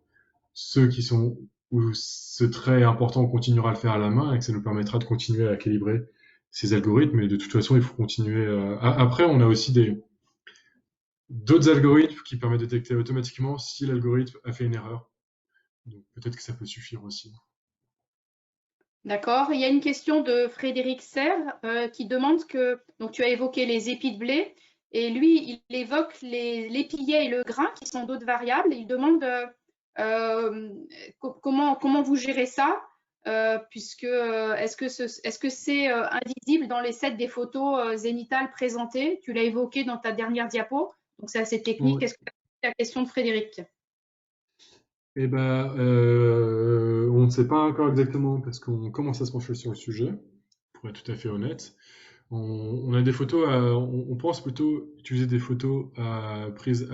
ceux qui sont où c'est très important, on continuera à le faire à la main et que ça nous permettra de continuer à calibrer ces algorithmes. Et de toute façon, il faut continuer. Après, on a aussi d'autres algorithmes qui permettent de détecter automatiquement si l'algorithme a fait une erreur. Donc peut-être que ça peut suffire aussi. D'accord. Il y a une question de Frédéric Serre qui demande donc tu as évoqué les épis de blé, et lui, il évoque les pillets et le grain qui sont d'autres variables. Il demande comment vous gérez ça, puisque est-ce que c'est invisible dans les sets des photos zénitales présentées? Tu l'as évoqué dans ta dernière diapo, donc c'est assez technique. Oui. Est-ce que c'est la question de Frédéric? Eh ben, on ne sait pas encore exactement parce qu'on commence à se pencher sur le sujet, pour être tout à fait honnête. On a des photos, on pense plutôt utiliser des photos prises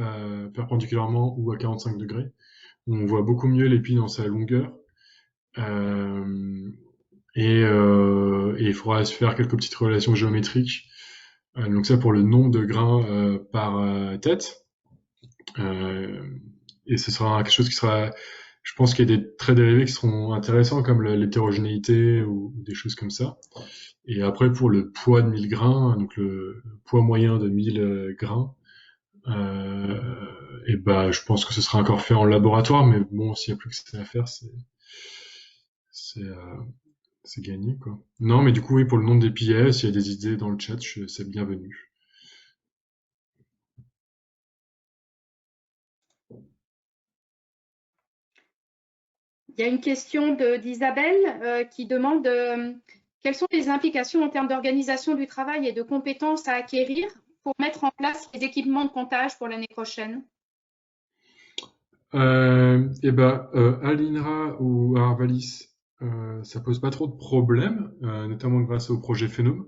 perpendiculairement ou à 45 degrés. On voit beaucoup mieux l'épi dans sa longueur. Et il faudra se faire quelques petites relations géométriques Donc ça pour le nombre de grains par tête. Et ce sera quelque chose qui sera, je pense qu'il y a des traits dérivés qui seront intéressants comme l'hétérogénéité ou des choses comme ça. Et après pour le poids de 1000 grains, donc le poids moyen de 1000 grains, et bah je pense que ce sera encore fait en laboratoire, mais bon, s'il n'y a plus que ça à faire, c'est gagné, quoi. Non, mais du coup, oui, pour le nombre d'épillets, s'il y a des idées dans le chat, c'est bienvenu. Il y a une question d'Isabelle qui demande quelles sont les implications en termes d'organisation du travail et de compétences à acquérir pour mettre en place les équipements de comptage pour l'année prochaine. Et ben, à l'INRA ou à Arvalis, ça pose pas trop de problèmes, notamment grâce au projet Phénome.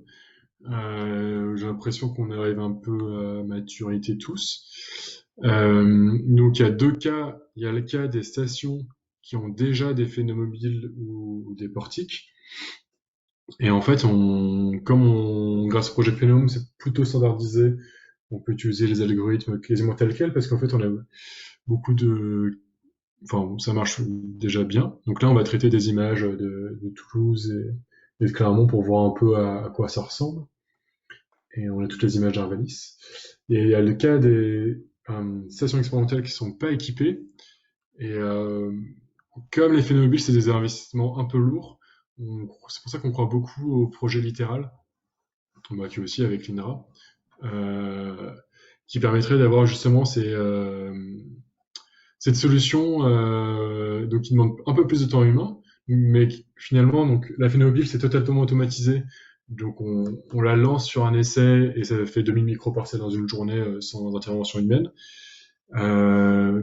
J'ai l'impression qu'on arrive un peu à maturité tous. Donc il y a deux cas. Il y a le cas des stations qui ont déjà des phénomobiles ou des portiques. Et en fait, grâce au projet Phénome, c'est plutôt standardisé. On peut utiliser les algorithmes quasiment tels quels parce qu'en fait, on a beaucoup de... Enfin, ça marche déjà bien. Donc là, on va traiter des images de Toulouse et de Clermont pour voir un peu à quoi ça ressemble. Et on a toutes les images d'Arvalis. Et il y a le cas des stations expérimentales qui sont pas équipées. Et comme les phénomobiles, c'est des investissements un peu lourds, c'est pour ça qu'on croit beaucoup au projet littéral, qui est aussi avec l'INRA, qui permettrait d'avoir justement cette solution donc qui demande un peu plus de temps humain, mais finalement, donc, la phénomobile, c'est totalement automatisé. Donc on la lance sur un essai et ça fait 2000 microparcelles dans une journée sans intervention humaine.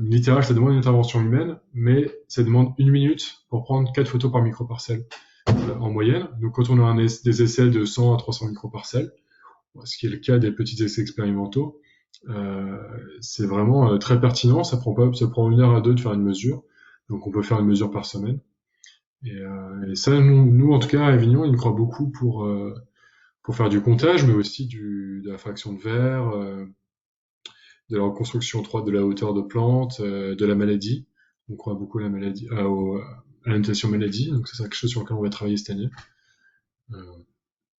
Littéral, ça demande une intervention humaine, mais ça demande 1 minute pour prendre 4 photos par microparcelle en moyenne. Donc quand on a des essais de 100 à 300 microparcelles, ce qui est le cas des petits essais expérimentaux, c'est vraiment très pertinent. Ça prend 1 heure à 2 de faire une mesure. Donc on peut faire une mesure par semaine. Et ça, nous, en tout cas, à Avignon, il croit beaucoup pour faire du comptage, mais aussi de la fraction de verre, de la reconstruction 3D de la hauteur de plante, de la maladie. On croit beaucoup à la maladie, à la notation maladie. Donc c'est quelque chose sur lequel on va travailler cette année. Donc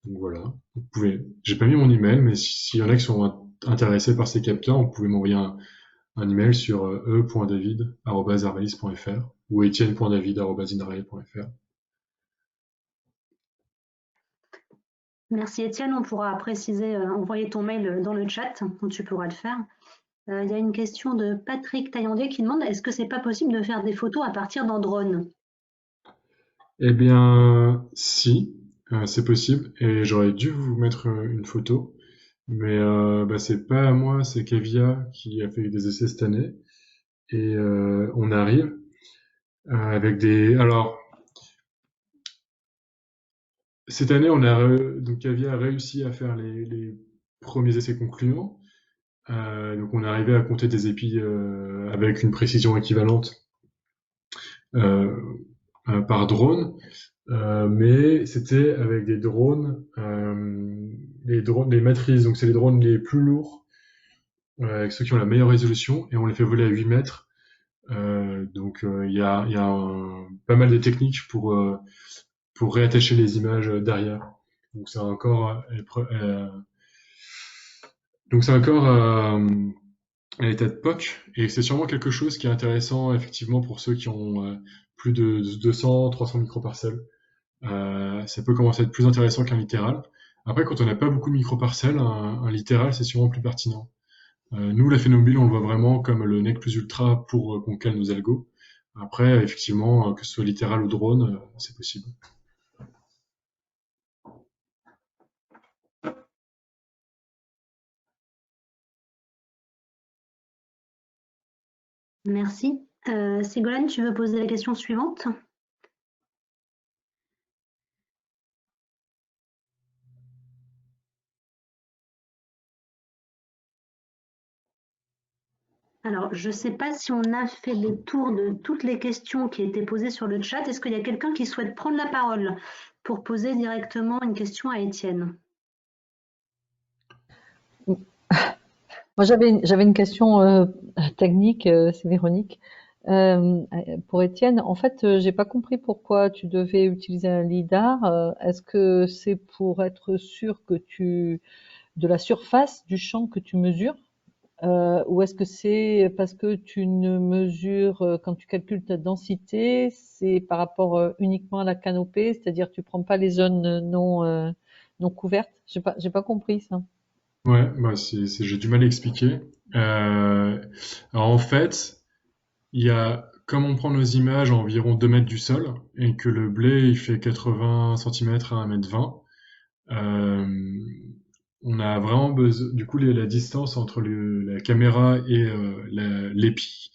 voilà. Vous pouvez. J'ai pas mis mon email, mais s'il y en a qui sont intéressés par ces capteurs, vous pouvez m'envoyer un email sur e.david@arvalis.fr ou etienne.david@inrae.fr. Merci Étienne, on pourra préciser, envoyer ton mail dans le chat, donc tu pourras le faire. Il y a une question de Patrick Taillandier qui demande est-ce que c'est pas possible de faire des photos à partir d'un drone? Eh bien, si, c'est possible, et j'aurais dû vous mettre une photo, mais c'est pas à moi, c'est Kevia qui a fait des essais cette année, et on arrive avec des... Alors, cette année, donc Kevia a réussi à faire les premiers essais concluants, donc on est arrivé à compter des épis avec une précision équivalente par drone. Mais c'était avec des drones, les matrices, donc c'est les drones les plus lourds, avec ceux qui ont la meilleure résolution, et on les fait voler à 8 mètres. Donc il y a pas mal de techniques pour réattacher les images derrière. Donc c'est encore à l'état de POC, et c'est sûrement quelque chose qui est intéressant effectivement pour ceux qui ont plus de 200, 300 microparcelles. Ça peut commencer à être plus intéressant qu'un littéral. Après, quand on n'a pas beaucoup de microparcelles, un littéral, c'est sûrement plus pertinent. Nous, la phénomobile, on le voit vraiment comme le nec plus ultra pour qu'on cale nos algos. Après, effectivement, que ce soit littéral ou drone, c'est possible. Merci. Ségolène, tu veux poser la question suivante? Alors, je ne sais pas si on a fait le tour de toutes les questions qui étaient posées sur le chat. Est-ce qu'il y a quelqu'un qui souhaite prendre la parole pour poser directement une question à Étienne? Moi, j'avais une question technique, c'est Véronique. Pour Étienne, en fait, j'ai pas compris pourquoi tu devais utiliser un lidar. Est-ce que c'est pour être sûr de la surface du champ que tu mesures, ou est-ce que c'est parce que tu ne mesures, quand tu calcules ta densité, c'est par rapport uniquement à la canopée, c'est-à-dire tu prends pas les zones non couvertes? J'ai pas compris ça. Ouais, bah j'ai du mal à expliquer. Alors en fait, comme on prend nos images à environ 2 mètres du sol et que le blé il fait 80 centimètres à 1,20 m, on a vraiment besoin. Du coup, la distance entre la caméra et l'épi,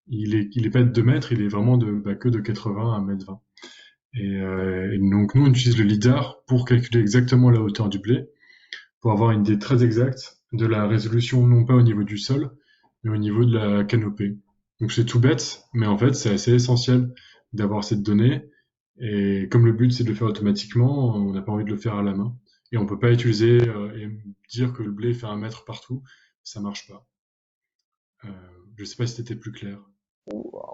il est pas de 2 mètres, il est vraiment que de 80 à 1,20 m. Et donc nous, on utilise le lidar pour calculer exactement la hauteur du blé, pour avoir une idée très exacte de la résolution, non pas au niveau du sol, mais au niveau de la canopée. Donc c'est tout bête, mais en fait c'est assez essentiel d'avoir cette donnée. Et comme le but c'est de le faire automatiquement, on n'a pas envie de le faire à la main. Et on peut pas utiliser et dire que le blé fait 1 mètre partout, ça marche pas. Euh, je sais pas si c'était plus clair.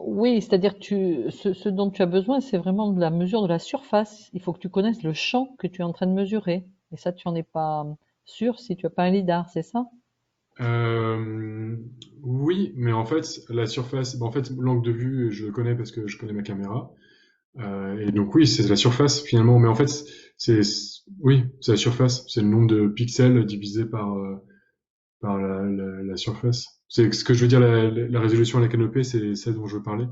Oui, c'est-à-dire que ce dont tu as besoin, c'est vraiment de la mesure de la surface. Il faut que tu connaisses le champ que tu es en train de mesurer. Et ça, tu en es pas sûr si tu as pas un lidar, c'est ça? Euh, oui, mais en fait, la surface, en fait, l'angle de vue, je le connais parce que je connais ma caméra. Et donc oui, c'est la surface finalement, mais en fait, c'est oui, c'est la surface, c'est le nombre de pixels divisé par la surface. C'est ce que je veux dire, la résolution à la canopée, c'est ça dont je veux parler.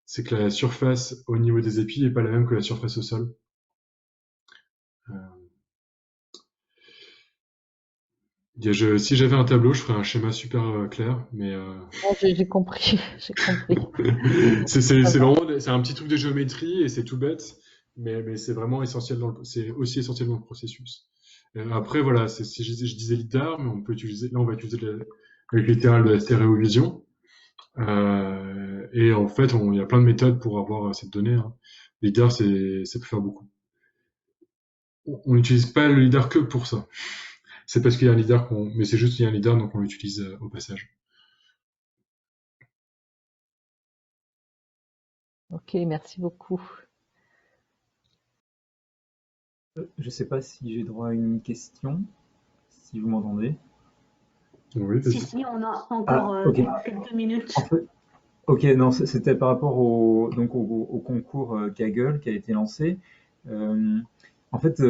C'est que la surface au niveau des épis est pas la même que la surface au sol. Euh, si j'avais un tableau, je ferais un schéma super clair, mais Bon, j'ai compris, j'ai compris. c'est vraiment c'est un petit truc de géométrie et c'est tout bête, mais c'est vraiment essentiel c'est aussi essentiel dans le processus. Après voilà, si je disais lidar, mais on peut utiliser là on va utiliser avec littéral de la stéréovision. Et en fait, il y a plein de méthodes pour avoir cette donnée, hein. Lidar, ça peut faire beaucoup. On n'utilise pas le lidar que pour ça. C'est parce qu'il y a un lidar mais c'est juste qu'il y a un lidar donc on l'utilise au passage. Ok, merci beaucoup. Je ne sais pas si j'ai droit à une question, si vous m'entendez. Oui, Si, on a encore ok. quelques minutes. En fait, ok, non, c'était par rapport donc au concours Kaggle qui a été lancé. En fait,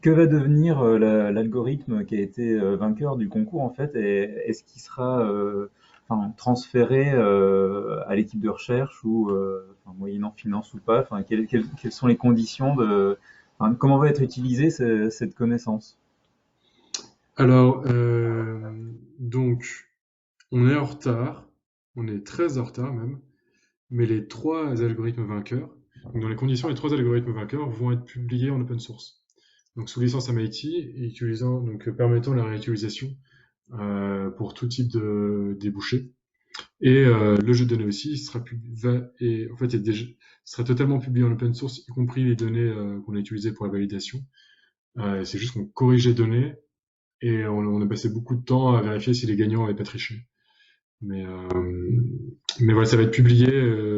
que va devenir l'algorithme qui a été vainqueur du concours en fait, et est-ce qu'il sera transféré à l'équipe de recherche ou moyennant finance ou pas? Quelles sont les conditions comment va être utilisée cette connaissance? Alors, donc, on est en retard, on est très en retard même, mais les 3 algorithmes vainqueurs, donc dans les conditions, les 3 algorithmes vainqueurs vont être publiés en open source. Donc sous licence MIT, et permettant la réutilisation pour tout type de débouchés. Et le jeu de données aussi sera totalement publié en open source, y compris les données qu'on a utilisées pour la validation. C'est juste qu'on corrige les données et on a passé beaucoup de temps à vérifier si les gagnants n'avaient pas triché. Mais voilà, ça va être publié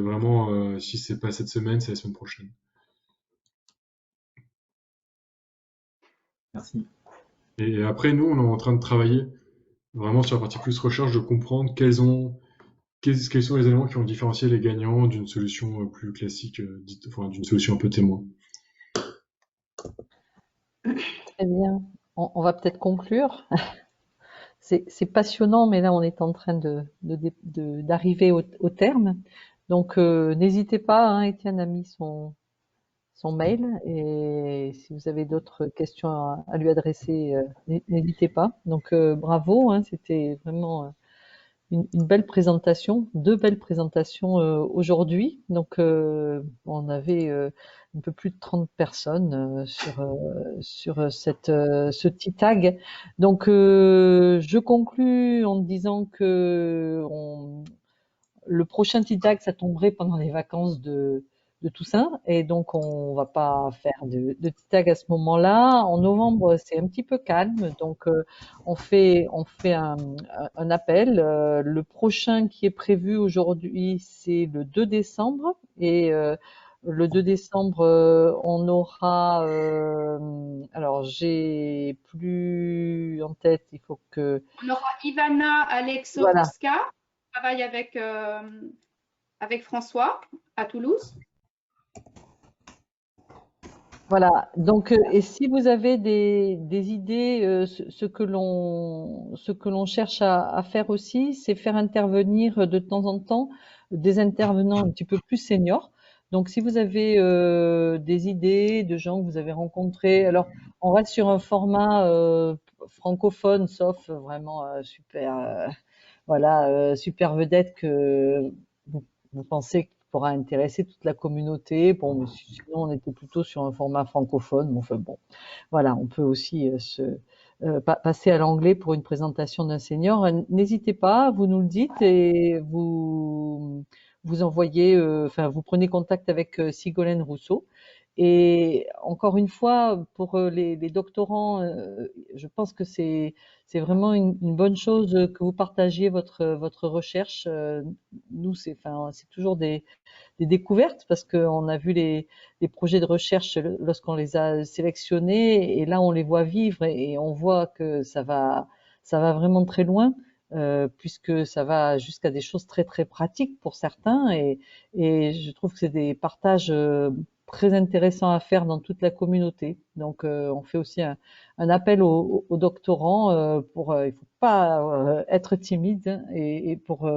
vraiment, si c'est pas cette semaine, c'est la semaine prochaine. Merci. Et après, nous, on est en train de travailler vraiment sur la partie plus recherche, de comprendre quels sont les éléments qui ont différencié les gagnants d'une solution plus classique, d'une solution un peu témoin. Très bien. On va peut-être conclure. C'est passionnant, mais là, on est en train d'arriver au terme. Donc, n'hésitez pas, hein, Étienne a mis son mail, et si vous avez d'autres questions à lui adresser, n'hésitez pas. Donc, bravo, hein, c'était vraiment une belle présentation, 2 belles présentations aujourd'hui. Donc, on avait un peu plus de 30 personnes sur ce petit tag. Donc, je conclus en disant que le prochain petit tag, ça tomberait pendant les vacances de Toussaint. Et donc, on va pas faire de TITAG à ce moment-là. En novembre, c'est un petit peu calme. Donc, on fait un appel. Le prochain qui est prévu aujourd'hui, c'est le 2 décembre. Et le 2 décembre, on aura, alors j'ai plus en tête, il faut que, On aura Ivana voilà, Alexowska, qui travaille avec François à Toulouse. voilà. Donc, et si vous avez des idées, ce que l'on cherche à faire aussi, c'est faire intervenir de temps en temps des intervenants un petit peu plus seniors. Donc, si vous avez des idées de gens que vous avez rencontrés, alors on reste sur un format francophone, sauf vraiment super, voilà, super vedette que vous pensez qu'il pourra intéresser toute la communauté. Bon, mais sinon on était plutôt sur un format francophone. Mais enfin bon, voilà, on peut aussi passer à l'anglais pour une présentation d'un senior. N'hésitez pas, vous nous le dites et vous envoyez, enfin vous prenez contact avec Sigolène Rousseau. Et encore une fois, pour les doctorants, je pense que c'est vraiment une bonne chose que vous partagiez votre recherche. Nous, c'est toujours des découvertes parce qu'on a vu les projets de recherche lorsqu'on les a sélectionnés et là on les voit vivre et on voit que ça va vraiment très loin. Puisque ça va jusqu'à des choses très très pratiques pour certains et je trouve que c'est des partages très intéressants à faire dans toute la communauté. Donc on fait aussi un appel aux doctorants pour il faut pas être timide hein, et pour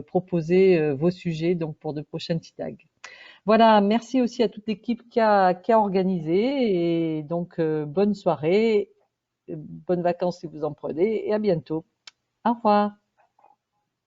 proposer vos sujets donc pour de prochaines TITAG. Voilà, merci aussi à toute l'équipe qui a organisé et donc bonne soirée, bonnes vacances si vous en prenez et à bientôt. Au revoir.